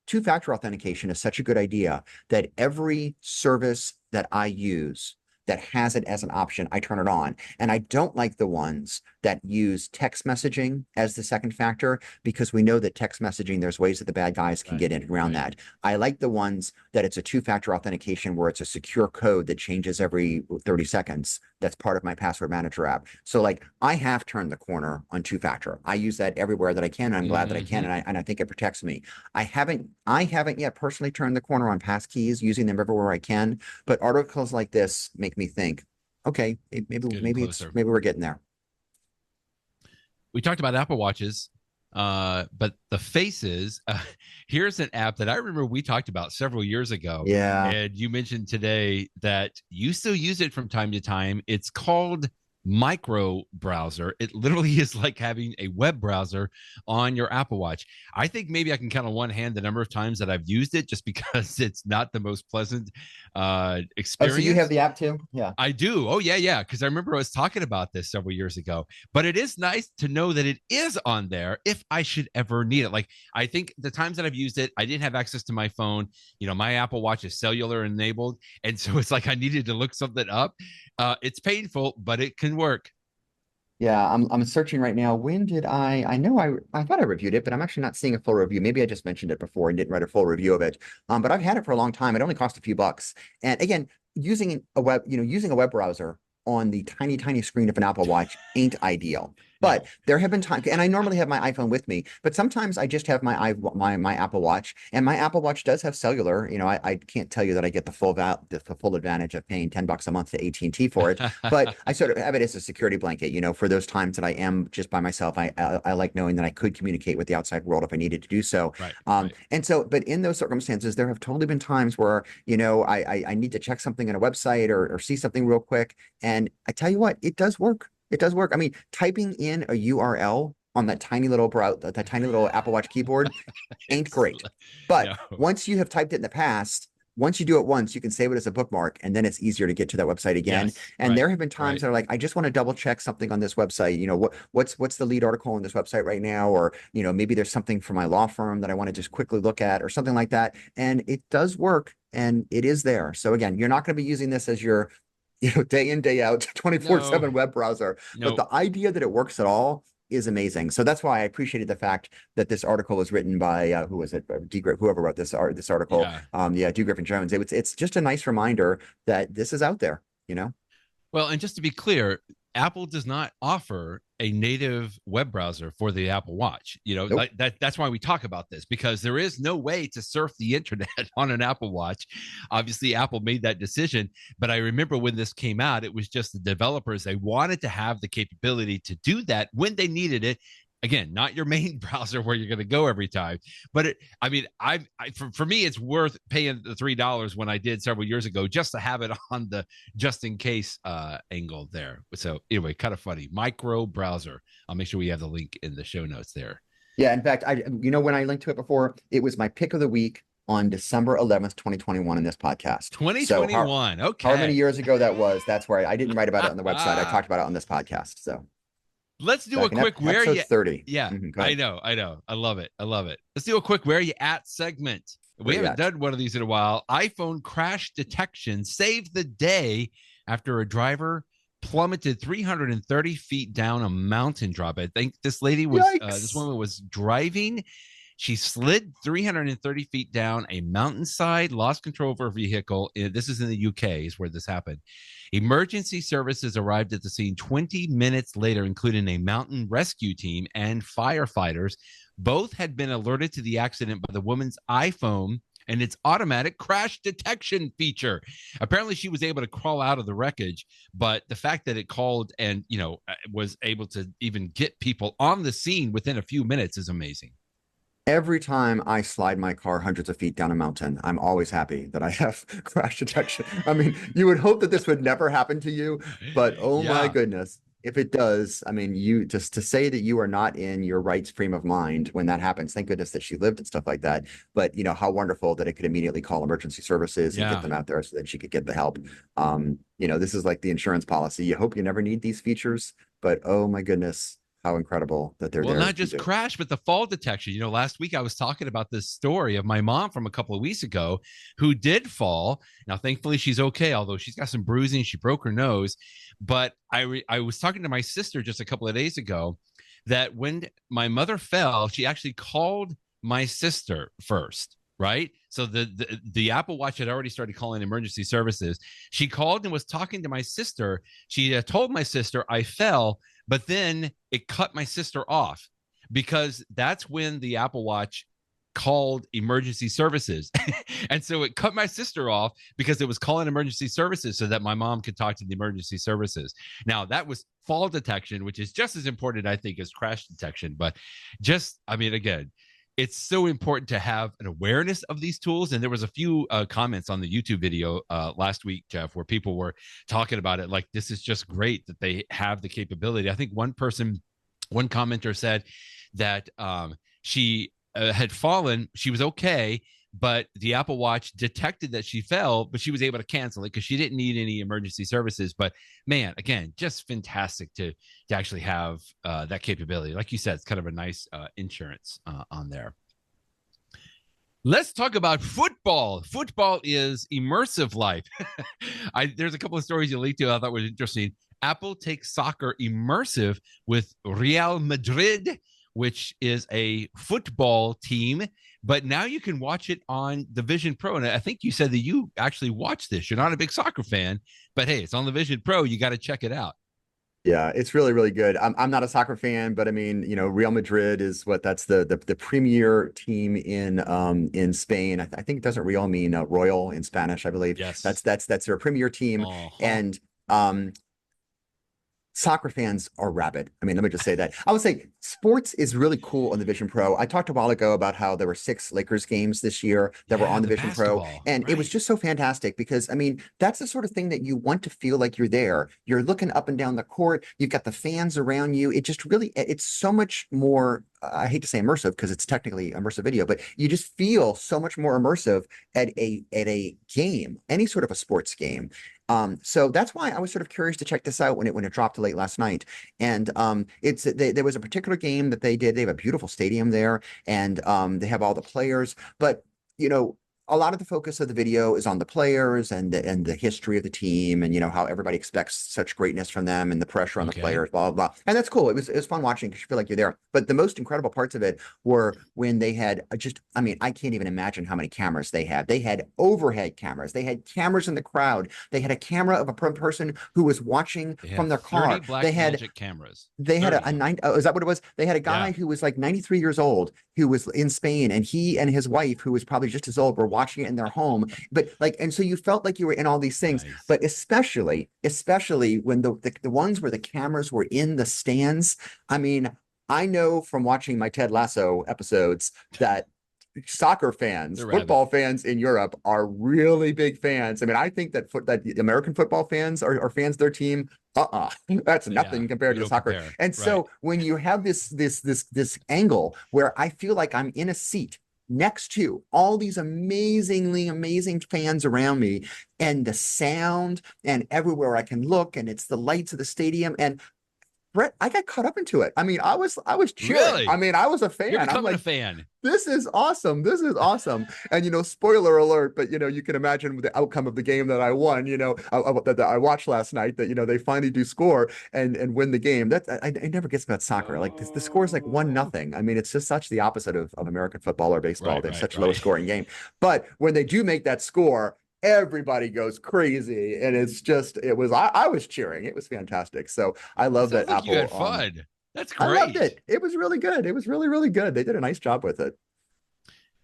Two-factor authentication is such a good idea that every service that I use that has it as an option, I turn it on. And I don't like the ones that use text messaging as the second factor, because we know that text messaging, there's ways that the bad guys can get in around that. I like the ones that it's a two-factor authentication where it's a secure code that changes every 30 seconds. That's part of my password manager app. So like, I have turned the corner on two-factor. I use that everywhere that I can. And I'm glad that I can. And I think it protects me. I haven't yet personally turned the corner on passkeys, using them everywhere I can. But articles like this make me think, okay, maybe we're getting there. We talked about Apple Watches, but the Faces, here's an app that I remember we talked about several years ago. Yeah. And you mentioned today that you still use it from time to time. It's called Micro Browser. It literally is like having a web browser on your Apple Watch. I think maybe I can count on one hand the number of times that I've used it, just because it's not the most pleasant experience. Oh, so you have the app too? Yeah, I do. Oh yeah. Because I remember I was talking about this several years ago. But it is nice to know that it is on there if I should ever need it. Like, I think the times that I've used it, I didn't have access to my phone. My Apple Watch is cellular enabled, and so it's like I needed to look something up. It's painful, but it can work. Yeah, I'm searching right now. When did I thought I reviewed it, but I'm actually not seeing a full review. Maybe I just mentioned it before and didn't write a full review of it. But I've had it for a long time. It only cost a few bucks. And again, using a web browser on the tiny screen of an Apple Watch ain't ideal. But there have been times, and I normally have my iPhone with me, but sometimes I just have my Apple Watch, and my Apple Watch does have cellular. I can't tell you that I get the full advantage of paying $10 a month to AT&T for it, but I sort of have it as a security blanket, for those times that I am just by myself. I like knowing that I could communicate with the outside world if I needed to do so. Right. And so, but in those circumstances, there have totally been times where, I need to check something on a website or see something real quick. And I tell you what, it does work. It does work. I mean, typing in a URL on that tiny little Apple Watch keyboard ain't great. But once you have typed it in the past, once you do it once, you can save it as a bookmark, and then it's easier to get to that website again. And there have been times that are like, I just want to double check something on this website. What's the lead article on this website right now? Or, maybe there's something for my law firm that I want to just quickly look at or something like that. And it does work, and it is there. So again, you're not going to be using this as your, day in, day out, 24/7 web browser. But the idea that it works at all is amazing. So that's why I appreciated the fact that this article was written by who was it? Whoever wrote this article. Griffith Jones. It's just a nice reminder that this is out there, Well, and just to be clear, Apple does not offer a native web browser for the Apple Watch. Nope. That's why we talk about this, because there is no way to surf the internet on an Apple Watch. Obviously, Apple made that decision, but I remember when this came out, it was just the developers. They wanted to have the capability to do that when they needed it. Again, not your main browser where you're going to go every time, but for me, it's worth paying the $3 when I did several years ago just to have it on the just in case angle there. So anyway, kind of funny. Micro browser. I'll make sure we have the link in the show notes there. Yeah, in fact, when I linked to it before, it was my pick of the week on December 11th, 2021 in this podcast. 2021. So okay. How many years ago that was? That's where I didn't write about it on the website. I talked about it on this podcast. So. Let's do a quick where you 30. Yeah, I know. I love it. Let's do a quick where you at segment. We haven't done one of these in a while. iPhone crash detection saved the day after a driver plummeted 330 feet down a mountain drop. I think this lady was this woman was driving. She slid 330 feet down a mountainside, lost control of her vehicle. This is in the UK, is where this happened. Emergency services arrived at the scene 20 minutes later, including a mountain rescue team and firefighters. Both had been alerted to the accident by the woman's iPhone and its automatic crash detection feature. Apparently, she was able to crawl out of the wreckage, but the fact that it called and, was able to even get people on the scene within a few minutes is amazing. Every time I slide my car hundreds of feet down a mountain, I'm always happy that I have crash detection. I mean, you would hope that this would never happen to you, but my goodness, if it does, I mean, you just to say that you are not in your right frame of mind when that happens. Thank goodness that she lived and stuff like that. But how wonderful that it could immediately call emergency services and get them out there so that she could get the help. This is like the insurance policy. You hope you never need these features, but oh my goodness. How incredible that they're there. Well, not just crash, but the fall detection. Last week I was talking about this story of my mom from a couple of weeks ago who did fall. Now, thankfully, she's okay, although she's got some bruising. She broke her nose. But I was talking to my sister just a couple of days ago that when my mother fell, she actually called my sister first. Right. So the Apple Watch had already started calling emergency services. She called and was talking to my sister. She told my sister I fell, but then it cut my sister off because that's when the Apple Watch called emergency services. And so it cut my sister off because it was calling emergency services so that my mom could talk to the emergency services. Now, that was fall detection, which is just as important, I think, as crash detection. But again, it's so important to have an awareness of these tools. And there was a few comments on the YouTube video last week, Jeff, where people were talking about it. Like, this is just great that they have the capability. I think one commenter said that she had fallen. She was okay, but the Apple Watch detected that she fell, but she was able to cancel it because she didn't need any emergency services. But man, again, just fantastic to actually have that capability. Like you said, it's kind of a nice insurance on there. Let's talk about football. Football is immersive life. There's a couple of stories you linked to I thought was interesting. Apple takes soccer immersive with Real Madrid, which is a football team, but now you can watch it on the Vision Pro. And I think you said that you actually watched this. You're not a big soccer fan, but hey, it's on the Vision Pro. You got to check it out. Yeah, it's really, really good. I'm not a soccer fan, but I mean, Real Madrid is that's the premier team in Spain. I think doesn't Real mean royal in Spanish, I believe. That's Yes. that's their premier team, Uh-huh. and um soccer fans are rabid. I mean, let me just say that. I would say sports is really cool on the Vision Pro. I talked a while ago about how there were 6 Lakers games this year that were Yeah, on the the Vision Pro, basketball. and it was Right. just so fantastic because, I mean, that's the sort of thing that you want to feel like you're there. You're looking up and down the court. You've got the fans around you. It just really, it's so much more. I hate to say immersive because it's technically immersive video, but you just feel so much more immersive at a game, any sort of a sports game. So that's why I was sort of curious to check this out when it dropped late last night. And there was a particular game that they did. They have a beautiful stadium there, and they have all the players. But you know, a lot of the focus of the video is on the players and the history of the team, and how everybody expects such greatness from them, and the pressure on the Okay. players, blah blah blah. And that's cool. It was fun watching because you feel like you're there. But the most incredible parts of it were when they had I mean, I can't even imagine how many cameras they had. They had overhead cameras. They had cameras in the crowd. They had a camera of a person who was watching They from had their 30 car. Black They had Magic cameras. they had 30 a of them. nine. Oh, is that what it was? They had a Yeah. guy who was like 93 years old who was in Spain, and he and his wife, who was probably just as old, were watching it in their home. But like, and so you felt like you were in all these things. Nice. But especially when the ones where the cameras were in the stands. I mean, I know from watching my Ted Lasso episodes that soccer fans, They're rabid. football fans in Europe are really big fans. I mean, I think that the American football fans are fans of their team. That's Yeah. nothing compared We to don't soccer. compare. And Right. so when you have this angle where I feel like I'm in a seat next to all these amazingly amazing fans around me, and the sound, and everywhere I can look, and it's the lights of the stadium, and Brett, I got caught up into it. I mean, I was cheering. I Really? mean, I was a You're fan. I'm becoming a like, fan. this is awesome. This is awesome. And spoiler alert, but you can imagine the outcome of the game that I won, that I watched last night, that they finally do score and win the game. That I never gets about soccer. Like the score is like 1-0. I mean, it's just such the opposite of American football or baseball. Right, They have right, such low right. scoring game. But when they do make that score, everybody goes crazy. And I was cheering. It was fantastic. So I It love sounds that like you had Apple fun. That's I loved great. it. It was really good. It was really, really good. They did a nice job with it.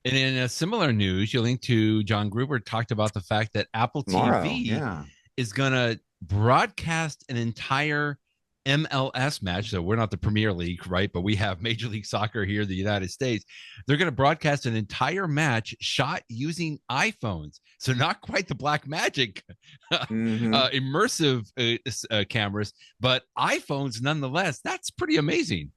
And in a similar news, you linked to John Gruber talked about the fact that Apple Tomorrow. TV Yeah. is going to broadcast an entire MLS match. So we're not the Premier League, right? But we have Major League Soccer here in the United States. They're going to broadcast an entire match shot using iPhones. So not quite the Black Magic Hmm. immersive cameras, but iPhones nonetheless. That's pretty amazing.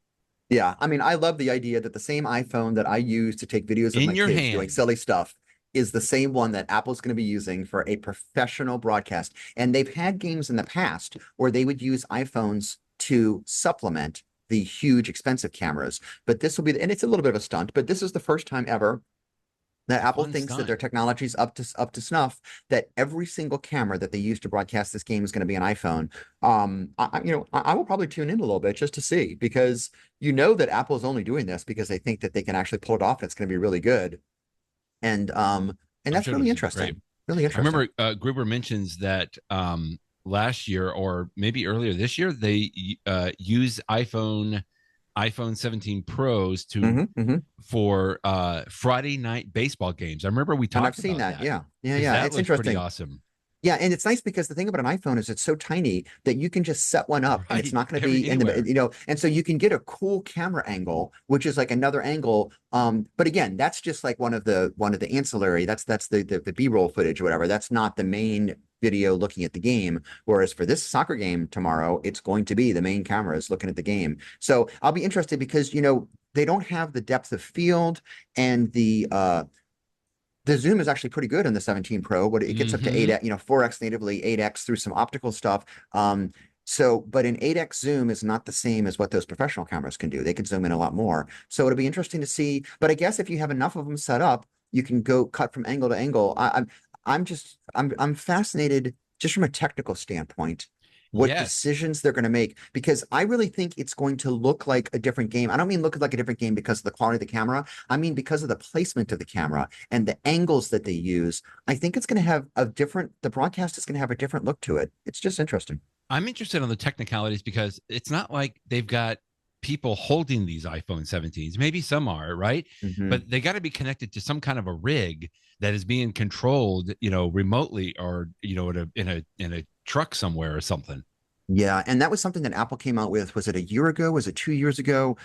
Yeah. I mean, I love the idea that the same iPhone that I use to take videos of In my your kids doing hand. silly stuff is the same one that Apple's going to be using for a professional broadcast. And they've had games in the past where they would use iPhones to supplement the huge expensive cameras. But this will be, and it's a little bit of a stunt, but this is the first time ever that It's a Apple fun thinks that their stunt. technology is up to snuff, that every single camera that they use to broadcast this game is going to be an iPhone. I will probably tune in a little bit just to see, because that Apple is only doing this because they think that they can actually pull it off and it's going to be really good. And I'm that's sure really it'll be great. interesting. Really I interesting. remember Gruber mentions that last year or maybe earlier this year, they use iPhone 17 Pros to Hmm. Hmm. for Friday night baseball games. I remember we And I've talked seen about that. that Yeah. Yeah. because Yeah. that It's looked pretty interesting. awesome. Yeah, and it's nice because the thing about an iPhone is it's so tiny that you can just set one up and it's Right. not going to be in the, Anywhere. and so you can get a cool camera angle, which is like another angle. But again, that's just like one of the ancillary. That's the B-roll footage or whatever. That's not the main video looking at the game. Whereas for this soccer game tomorrow, it's going to be the main cameras looking at the game. So I'll be interested because they don't have the depth of field, and the zoom is actually pretty good on the 17 Pro, but it gets up to Mm-hmm. 8x, 4x natively, 8x through some optical stuff. But an 8x zoom is not the same as what those professional cameras can do. They can zoom in a lot more. So it'll be interesting to see. But I guess if you have enough of them set up, you can go cut from angle to angle. I'm fascinated just from a technical standpoint, what Yes. decisions they're going to make, because I really think it's going to look like a different game. I don't mean look like a different game because of the quality of the camera. I mean because of the placement of the camera and the angles that they use. I think it's going to have the broadcast is going to have a different look to it. It's just interesting. I'm interested on the technicalities because it's not like they've got people holding these iPhone 17s. Maybe some are, right? Mhm. But they got to be connected to some kind of a rig that is being controlled, remotely, or in a truck somewhere or something. Yeah, and that was something that Apple came out with. Was it a year ago? Was it 2 years ago?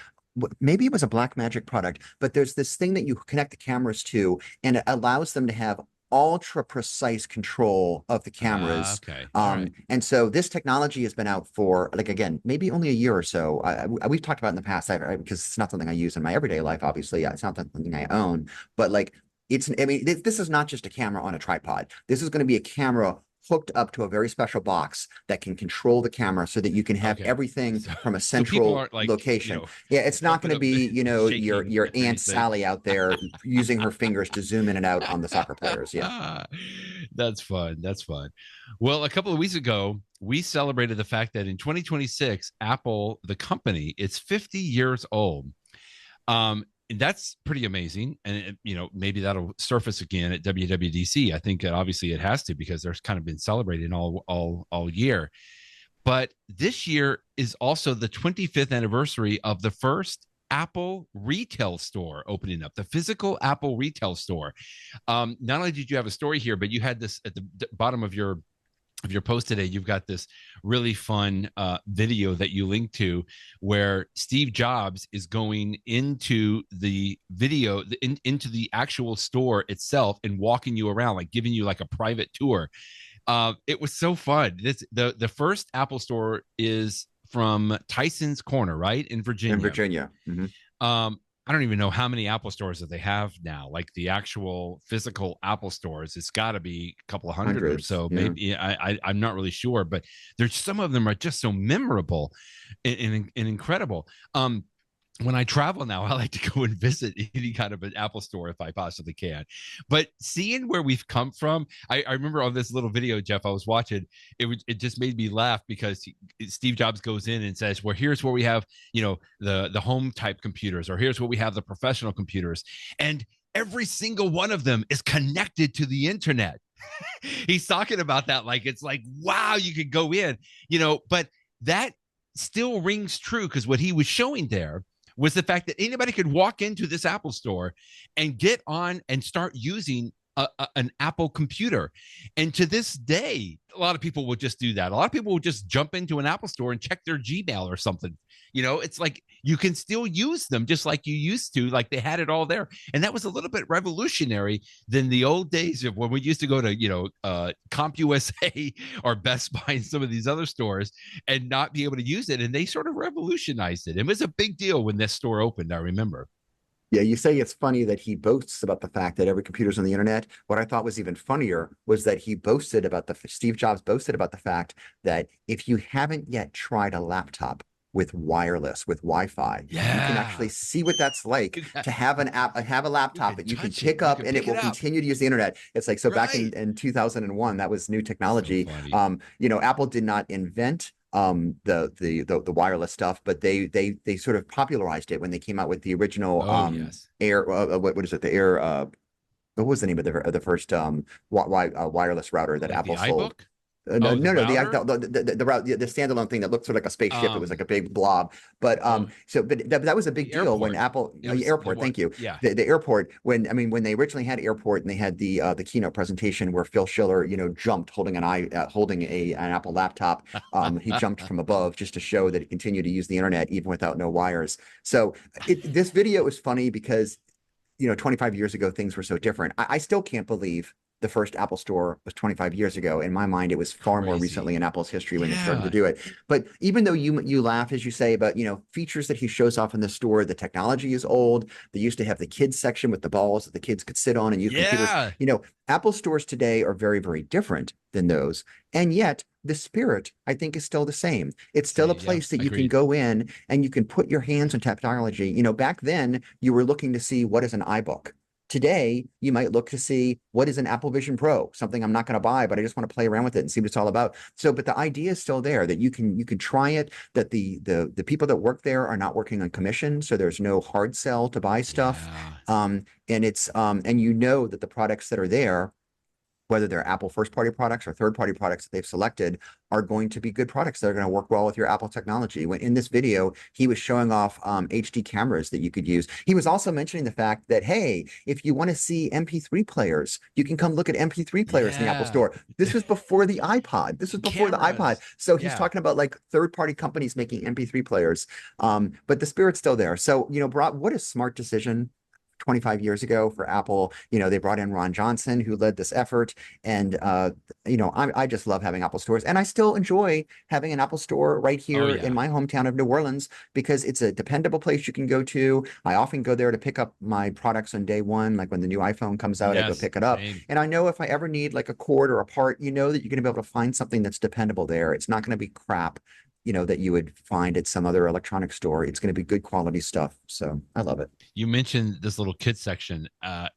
Maybe it was a Black Magic product, but there's this thing that you connect the cameras to, and it allows them to have ultra precise control of the cameras. Okay. All right. And so this technology has been out for, like, again, maybe only a year or so. We've talked about it in the past, because it's not something I use in my everyday life. Obviously, it's not something I own, but like, I mean, this is not just a camera on a tripod. This is going to be a camera hooked up to a very special box that can control the camera so that you can have Okay. everything So, from a so people central aren't like, location. Yeah, it's not jumping going to up, be, your shaking your and Aunt everything. Sally out there using her fingers to zoom in and out on the soccer players. Yeah. That's fun. That's fun. Well, a couple of weeks ago, we celebrated the fact that in 2026, Apple, the company, it's 50 years old. That's pretty amazing, and maybe that'll surface again at WWDC. I think that obviously it has to, because there's kind of been celebrating all year. But this year is also the 25th anniversary of the first Apple retail store opening up, the physical Apple retail store. Not only did you have a story here, but you had this at the bottom of your post today. You've got this really fun video that you link to, where Steve Jobs is going into the video, into the actual store itself, and walking you around, like giving you like a private tour. It was so fun. The first Apple store is from Tyson's Corner, right, in In Virginia. Virginia. I don't even know how many Apple stores that they have now, like the actual physical Apple stores. It's got to be a couple of hundred or Hundreds. so. Yeah. Maybe I'm not really sure, but there's some of them are just so memorable and incredible. When I travel now, I like to go and visit any kind of an Apple store if I possibly can. But seeing where we've come from, I remember on this little video, Jeff, I was watching, it just made me laugh, because Steve Jobs goes in and says, well, here's where we have, the home type computers, or here's where we have the professional computers. And every single one of them is connected to the internet. He's talking about that like it's like, wow, you could go in, but that still rings true, because what he was showing there was the fact that anybody could walk into this Apple store and get on and start using an Apple computer. And to this day, a lot of people will just do that. A lot of people will just jump into an Apple store and check their Gmail or something. It's like you can still use them just like you used to, like they had it all there. And that was a little bit revolutionary than the old days of when we used to go to, CompUSA or Best Buy and some of these other stores and not be able to use it. And they sort of revolutionized it. It was a big deal when this store opened, I remember. Yeah, you say it's funny that he boasts about the fact that every computer's on the internet. What I thought was even funnier was that Steve Jobs boasted about the fact that if you haven't yet tried a laptop with Wi-Fi, you can actually see what that's like to have a laptop that you can pick up and it will continue to use the internet. It's like, so back in 2001, that was new technology. So Apple did not invent the wireless stuff, but they sort of popularized it when they came out with the original Air, what is it, the Air, what was the name of the first wireless router that like Apple the sold? iBook? No, The the standalone thing that looked sort of like a spaceship. It was like a big blob. But that was a big deal when Apple airport. Thank you. Yeah. The airport, when they originally had airport and they had the keynote presentation where Phil Schiller jumped holding an Apple laptop. He jumped from above just to show that he continued to use the internet even without no wires. So this video is funny because 25 years ago things were so different. I still can't believe the first Apple store was 25 years ago. In my mind, it was far more recently in Apple's history when they started to do it. But even though you laugh, as you say, about, features that he shows off in the store, the technology is old. They used to have the kids section with the balls that the kids could sit on and use computers. Apple stores today are very, very different than those. And yet the spirit, I think, is still the same. It's still a place that you can go in and you can put your hands on technology. Back then you were looking to see what is an iBook. Today, you might look to see what is an Apple Vision Pro, something I'm not going to buy, but I just want to play around with it and see what it's all about. So, but the idea is still there that you can try it, that the people that work there are not working on commission, so there's no hard sell to buy stuff. And it's and that the products that are there whether they're Apple first-party products or third-party products that they've selected, are going to be good products that are going to work well with your Apple technology. When in this video, he was showing off HD cameras that you could use. He was also mentioning the fact that, hey, if you want to see MP3 players, you can come look at MP3 players in the Apple Store. This was before the iPod. This was before the iPod. So he's talking about like third-party companies making MP3 players. But the spirit's still there. So, what a smart decision 25 years ago for Apple. They brought in Ron Johnson, who led this effort. And, I just love having Apple stores. And I still enjoy having an Apple store right here in my hometown of New Orleans, because it's a dependable place you can go to. I often go there to pick up my products on day one. Like when the new iPhone comes out, I go pick it up. Same. And I know if I ever need like a cord or a part, that you're going to be able to find something that's dependable there. It's not going to be crap, that you would find at some other electronic store. It's going to be good quality stuff. So I love it. You mentioned this little kid section.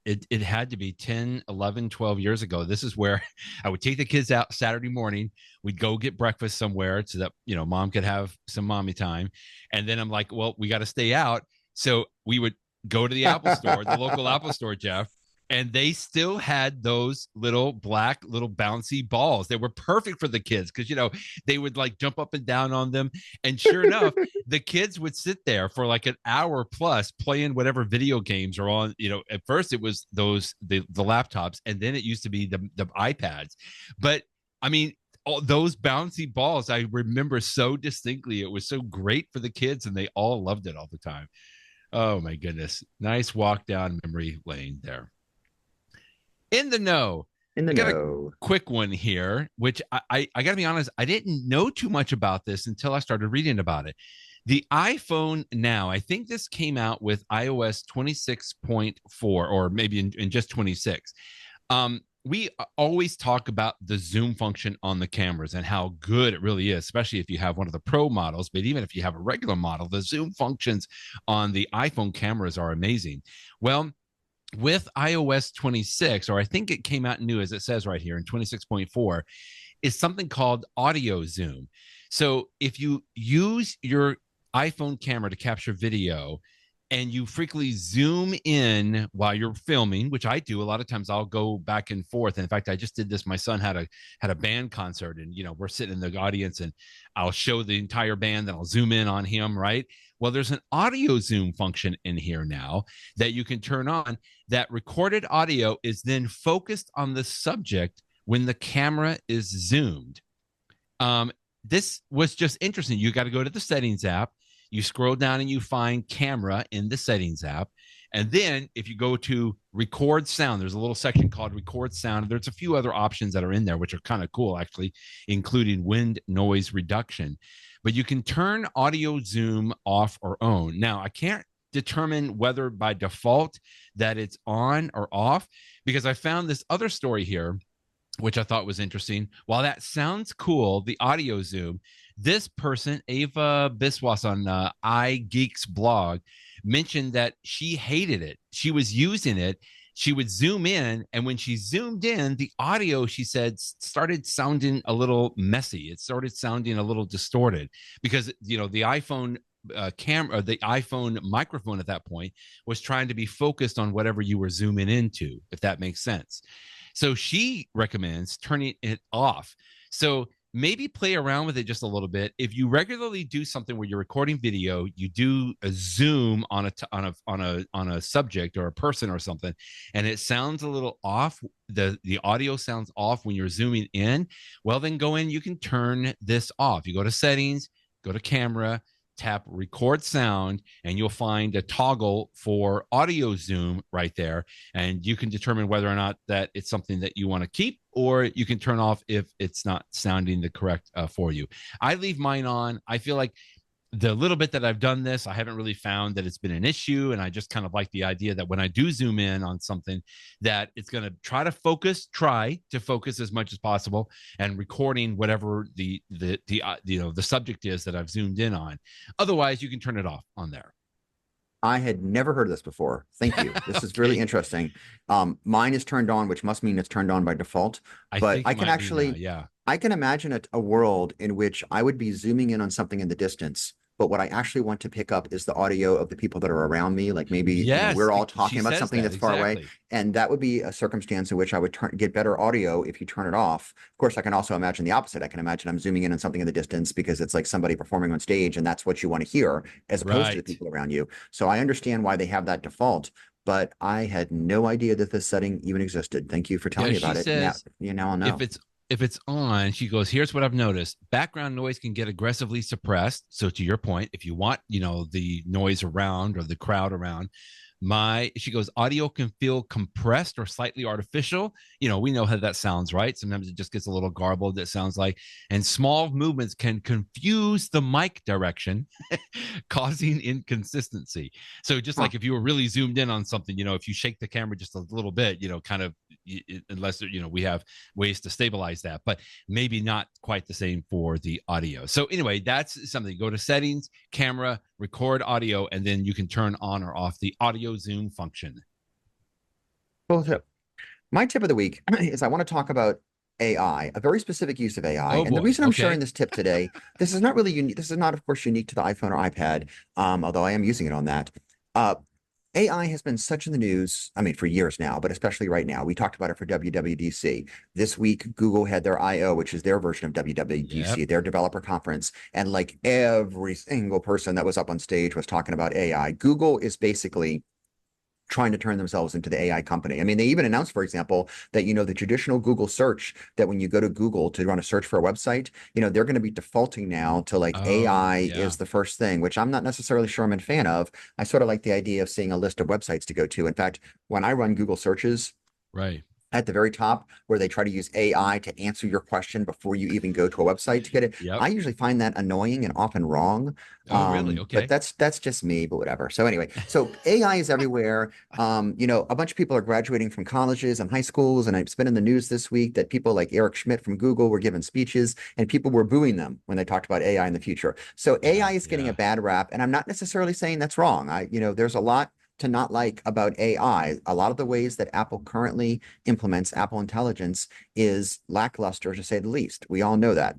It had to be 10, 11, 12 years ago. This is where I would take the kids out Saturday morning. We'd go get breakfast somewhere so that, mom could have some mommy time. And then I'm like, well, we got to stay out. So we would go to the Apple store, the local Apple store, Jeff. And they still had those little black, little bouncy balls. They were perfect for the kids because, they would like jump up and down on them. And sure enough, the kids would sit there for like an hour plus playing whatever video games are on. At first it was the laptops, and then it used to be the iPads. But I mean, all those bouncy balls, I remember so distinctly. It was so great for the kids, and they all loved it all the time. Oh my goodness. Nice walk down memory lane there. In the know. A quick one here, which I got to be honest, I didn't know too much about this until I started reading about it. The iPhone now, I think this came out with iOS 26.4 or maybe in just 26. We always talk about the zoom function on the cameras and how good it really is, especially if you have one of the Pro models. But even if you have a regular model, the zoom functions on the iPhone cameras are amazing. Well, with iOS 26, or I think it came out new as it says right here in 26.4, is something called audio zoom. So if you use your iPhone camera to capture video and you frequently zoom in while you're filming, which I do a lot of times, I'll go back and forth. And in fact, I just did this. My son had a band concert, and we're sitting in the audience, and I'll show the entire band, and I'll zoom in on him, right? Well, there's an audio zoom function in here now that you can turn on. That recorded audio is then focused on the subject when the camera is zoomed. This was just interesting. You got to go to the settings app. You scroll down and you find camera in the settings app. And then if you go to record sound, there's a little section called record sound. There's a few other options that are in there, which are kind of cool, actually, including wind noise reduction. But you can turn audio zoom off or on. Now, I can't determine whether by default that it's on or off, because I found this other story here, which I thought was interesting. While that sounds cool, the audio zoom, this person, Ava Biswas on iGeek's blog, mentioned that she hated it. She was using it. She would zoom in, and when she zoomed in, the audio, she said, started sounding a little messy. It started sounding a little distorted because, the iPhone camera, the iPhone microphone at that point was trying to be focused on whatever you were zooming into, if that makes sense. So she recommends turning it off. So maybe play around with it just a little bit. If you regularly do something where you're recording video, you do a zoom on a subject or a person or something, and it sounds a little off, the audio sounds off when you're zooming in, well, then go in, you can turn this off. You go to settings, go to camera, tap record sound, and you'll find a toggle for audio zoom right there. And you can determine whether or not that it's something that you want to keep, or you can turn off if it's not sounding the correct for you. I leave mine on. I feel like the little bit that I've done this, I haven't really found that it's been an issue. And I just kind of like the idea that when I do zoom in on something, that it's going to try to focus as much as possible, and recording whatever the subject is that I've zoomed in on. Otherwise, you can turn it off on there. I had never heard of this before. Thank you. This is really interesting. Mine is turned on, which must mean it's turned on by default. But I can actually, I can imagine a world in which I would be zooming in on something in the distance, but what I actually want to pick up is the audio of the people that are around me. Like maybe, Yes, we're all she talking about says something that that's far away. exactly. And that would be a circumstance in which I would get better audio if you turn it off. Of course, I can also imagine the opposite. I can imagine I'm zooming in on something in the distance because it's like somebody performing on stage and that's what you want to hear as opposed to the Right. people around you. So I understand why they have that default, but I had no idea that this setting even existed. Thank you for telling Yeah, me she about it. Now, says I'll know. if it's on, she goes, here's what I've noticed. Background noise can get aggressively suppressed. So to your point, if you want, the noise around or the crowd around, she goes, audio can feel compressed or slightly artificial. We know how that sounds, right? Sometimes it just gets a little garbled, it sounds like. And small movements can confuse the mic direction, causing inconsistency. So just like if you were really zoomed in on something, if you shake the camera just a little bit, kind of, unless we have ways to stabilize that, but maybe not quite the same for the audio. So anyway, that's something. Go to settings, camera, record audio, and then you can turn on or off the audio zoom function. Cool tip. My tip of the week is I want to talk about AI, a very specific use of AI. Oh And the boy. reason I'm Okay. sharing this tip today, this is not really unique. This is not, of course, unique to the iPhone or iPad, although I am using it on that. AI has been such in the news, I mean, for years now, but especially right now. We talked about it for WWDC. This week, Google had their I/O, which is their version of WWDC, their developer conference. And like every single person that was up on stage was talking about AI. Google is basically trying to turn themselves into the AI company. I mean, they even announced, for example, that, the traditional Google search, that when you go to Google to run a search for a website, they're going to be defaulting now to like AI is the first thing, which I'm not necessarily sure I'm a fan of. I sort of like the idea of seeing a list of websites to go to. In fact, when I run Google searches, right at the very top where they try to use AI to answer your question before you even go to a website to get it. I usually find that annoying and often wrong. Oh, really? Okay. But that's just me, but whatever. So anyway, so AI is everywhere. A bunch of people are graduating from colleges and high schools, and it's been in the news this week that people like Eric Schmidt from Google were giving speeches and people were booing them when they talked about AI in the future. So AI is getting a bad rap, and I'm not necessarily saying that's wrong. There's a lot to not like about AI. A lot of the ways that Apple currently implements Apple Intelligence is lackluster, to say the least. We all know that.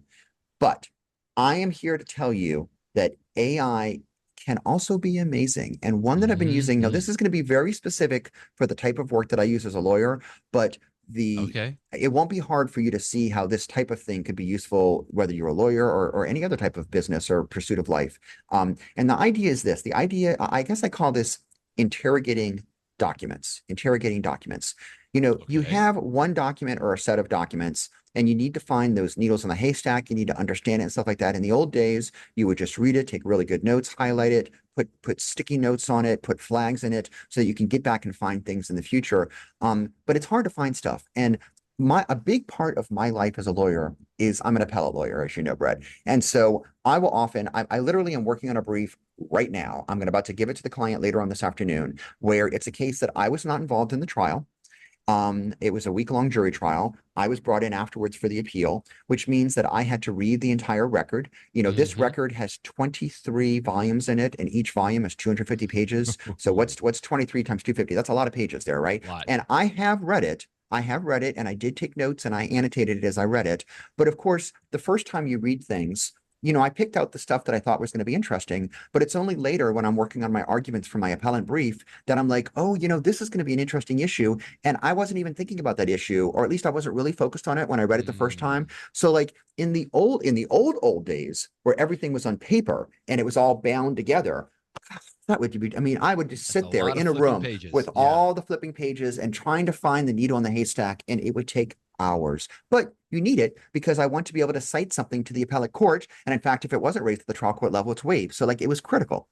But I am here to tell you that AI can also be amazing. And one that I've been using, now this is going to be very specific for the type of work that I use as a lawyer, but it won't be hard for you to see how this type of thing could be useful, whether you're a lawyer or any other type of business or pursuit of life. And the idea is this, I guess I call this interrogating documents. You have one document or a set of documents, and you need to find those needles in the haystack. You need to understand it and stuff like that. In the old days, you would just read it, take really good notes, highlight it, put sticky notes on it, put flags in it so that you can get back and find things in the future. But it's hard to find stuff. And a big part of my life as a lawyer is I'm an appellate lawyer, as you know, Brett. And so I will often, I literally am working on a brief right now. I'm about to give it to the client later on this afternoon, where it's a case that I was not involved in the trial. It was a week-long jury trial. I was brought in afterwards for the appeal, which means that I had to read the entire record. This record has 23 volumes in it, and each volume is 250 pages. So what's 23 times 250? That's a lot of pages there, right? And I have read it. And I did take notes and I annotated it as I read it. But of course, the first time you read things, I picked out the stuff that I thought was going to be interesting, but it's only later when I'm working on my arguments for my appellant brief that I'm like, oh, this is going to be an interesting issue. And I wasn't even thinking about that issue, or at least I wasn't really focused on it when I read it the first time. So like in the old days where everything was on paper and it was all bound together, that would be, I would just sit there in a room with all the flipping pages and trying to find the needle in the haystack, and it would take hours. But you need it because I want to be able to cite something to the appellate court. And in fact, if it wasn't raised at the trial court level, it's waived. So like it was critical.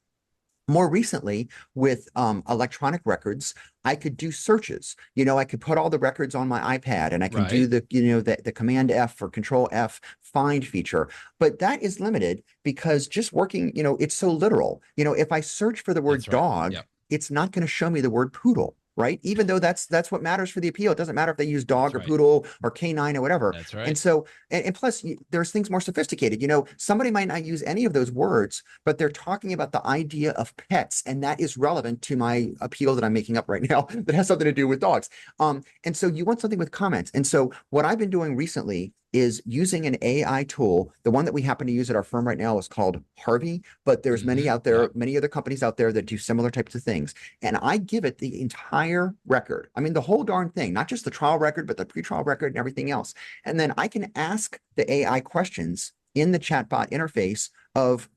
More recently, with electronic records, I could do searches. I could put all the records on my iPad, and I can do the Command F or Control F find feature. But that is limited because just working, it's so literal. If I search for the word dog, it's not going to show me the word poodle. Right. Even though that's what matters for the appeal. It doesn't matter if they use dog or poodle or canine or whatever. That's right. And so, and plus there's things more sophisticated. Somebody might not use any of those words, but they're talking about the idea of pets. And that is relevant to my appeal that I'm making up right now that has something to do with dogs. And so you want something with comments. And so what I've been doing recently is using an AI tool. The one that we happen to use at our firm right now is called Harvey, but there's many out there, many other companies out there that do similar types of things. And I give it the entire record. I mean, the whole darn thing, not just the trial record, but the pre-trial record and everything else. And then I can ask the AI questions in the chatbot interface of,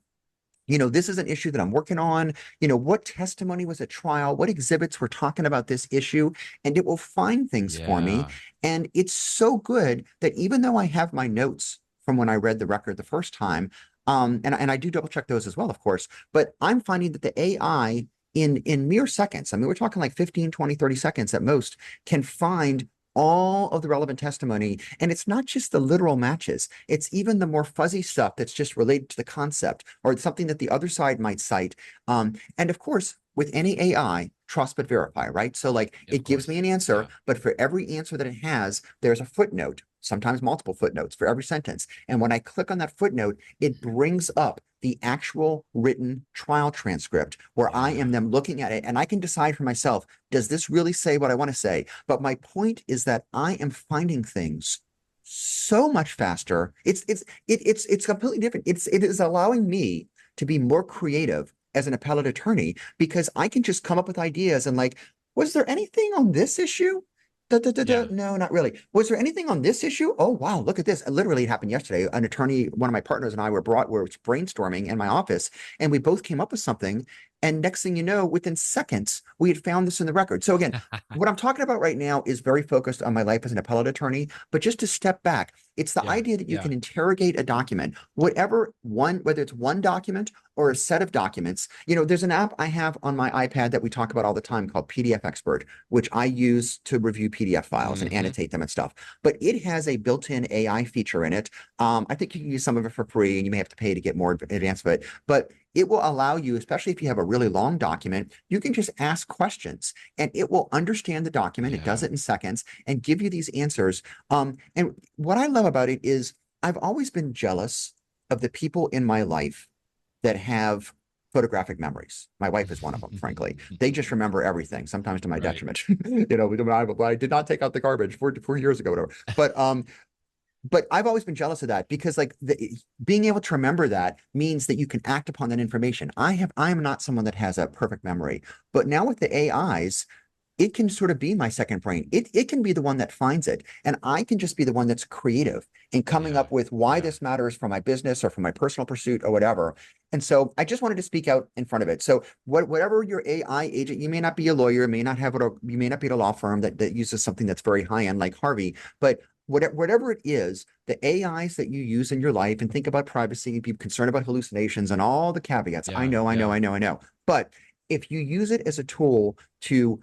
this is an issue that I'm working on. What testimony was at trial? What exhibits were talking about this issue? And it will find things for me. And it's so good that even though I have my notes from when I read the record the first time, and I do double check those as well, of course, but I'm finding that the AI in mere seconds, I mean, we're talking like 15, 20, 30 seconds at most, can find all of the relevant testimony. And it's not just the literal matches. It's even the more fuzzy stuff that's just related to the concept or something that the other side might cite. And of course, with any AI, trust but verify, right? So like it gives me an answer, but for every answer that it has, there's a footnote, sometimes multiple footnotes for every sentence. And when I click on that footnote, it brings up the actual written trial transcript where I am then looking at it and I can decide for myself, does this really say what I want to say? But my point is that I am finding things so much faster. It's completely different. It is allowing me to be more creative as an appellate attorney because I can just come up with ideas and like, was there anything on this issue? No, not really. Was there anything on this issue? Oh, wow, look at this. Literally, it happened yesterday. An attorney, one of my partners and I were brainstorming in my office, and we both came up with something. And next thing you know, within seconds, we had found this in the record. So again, what I'm talking about right now is very focused on my life as an appellate attorney. But just to step back, it's the idea that you can interrogate a document, whether it's one document or a set of documents. There's an app I have on my iPad that we talk about all the time called PDF Expert, which I use to review PDF files and annotate them and stuff. But it has a built-in AI feature in it. I think you can use some of it for free, and you may have to pay to get more advanced of it. But it will allow you, especially if you have a really long document, you can just ask questions and it will understand the document. It does it in seconds and give you these answers. And what I love about it is I've always been jealous of the people in my life that have photographic memories. My wife is one of them, frankly. They just remember everything, sometimes to my detriment. I did not take out the garbage 4 years ago, whatever. But I've always been jealous of that because like being able to remember that means that you can act upon that information. I am not someone that has a perfect memory, but now with the AIs, it can sort of be my second brain. It can be the one that finds it. And I can just be the one that's creative in coming up with why this matters for my business or for my personal pursuit or whatever. And so I just wanted to speak out in front of it. So whatever your AI agent, you may not be a lawyer, you may not be at a law firm that uses something that's very high end like Harvey, but whatever it is, the AIs that you use in your life, and think about privacy and be concerned about hallucinations and all the caveats. I know. But if you use it as a tool to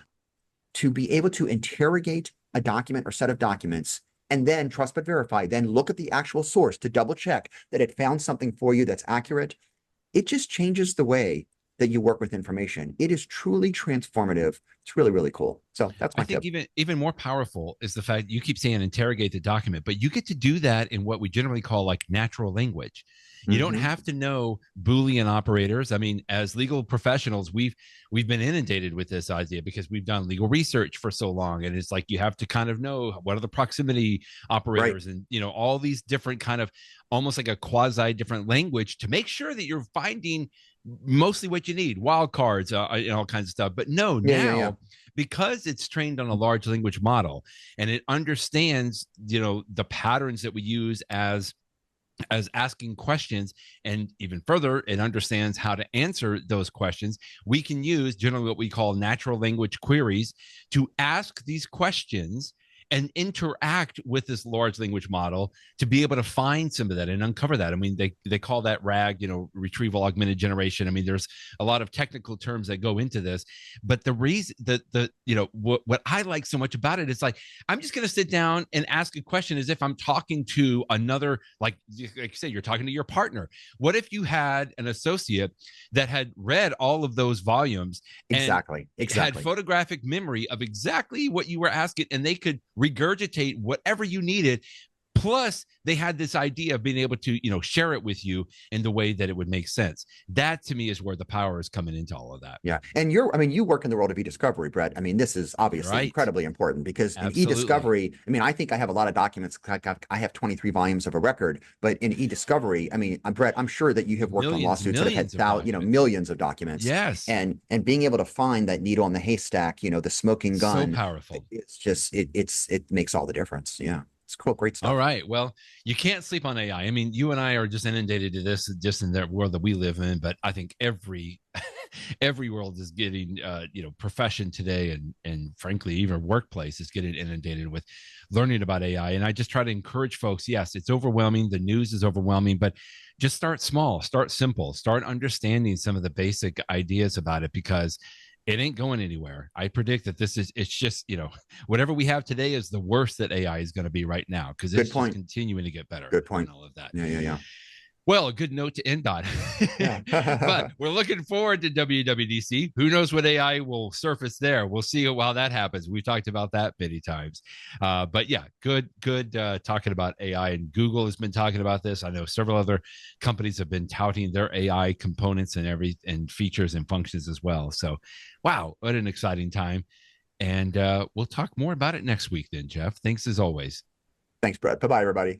be able to interrogate a document or set of documents, and then trust but verify, then look at the actual source to double check that it found something for you that's accurate, it just changes the way that you work with information. It is truly transformative. It's really, really cool. So that's my tip. I think even more powerful is the fact you keep saying interrogate the document, but you get to do that in what we generally call like natural language. You don't have to know Boolean operators. I mean, as legal professionals, we've been inundated with this idea because we've done legal research for so long. And it's like you have to kind of know what are the proximity operators and, all these different kind of almost like a quasi different language to make sure that you're finding mostly what you need, wildcards, and all kinds of stuff. But no, now because it's trained on a large language model and it understands, the patterns that we use as asking questions, and even further, it understands how to answer those questions. We can use generally what we call natural language queries to ask these questions and interact with this large language model to be able to find some of that and uncover that. I mean, they call that RAG, retrieval augmented generation. I mean, there's a lot of technical terms that go into this, but the reason that what I like so much about it is like, I'm just going to sit down and ask a question as if I'm talking to another, like you say, you're talking to your partner. What if you had an associate that had read all of those volumes exactly had photographic memory of exactly what you were asking, and they could regurgitate whatever you needed Plus, they had this idea of being able to, share it with you in the way that it would make sense. That to me is where the power is coming into all of that. Yeah. And you work in the world of e-discovery, Brett. I mean, this is obviously incredibly important because Absolutely. in e-discovery, I mean, I think I have a lot of documents. I have 23 volumes of a record, but in e-discovery, I mean, Brett, I'm sure that you have worked on lawsuits that have had millions of documents. Yes. And being able to find that needle in the haystack, the smoking gun. So powerful. It's just, it makes all the difference. Yeah. It's cool. Great stuff. All right. Well, you can't sleep on AI. I mean, you and I are just inundated to this just in the world that we live in, but I think every world is getting, profession today and frankly, even workplace is getting inundated with learning about AI. And I just try to encourage folks. Yes, it's overwhelming. The news is overwhelming, but just start small, start simple, start understanding some of the basic ideas about it, because it ain't going anywhere. I predict that it's just, whatever we have today is the worst that AI is going to be right now, because it's just continuing to get better. Good point. And all of that. Yeah. Well, a good note to end on. Yeah. But we're looking forward to WWDC. Who knows what AI will surface there? We'll see how that happens. We've talked about that many times. But yeah, good talking about AI. And Google has been talking about this. I know several other companies have been touting their AI components and features and functions as well. So, wow, what an exciting time. And we'll talk more about it next week then, Jeff. Thanks as always. Thanks, Brett. Bye-bye, everybody.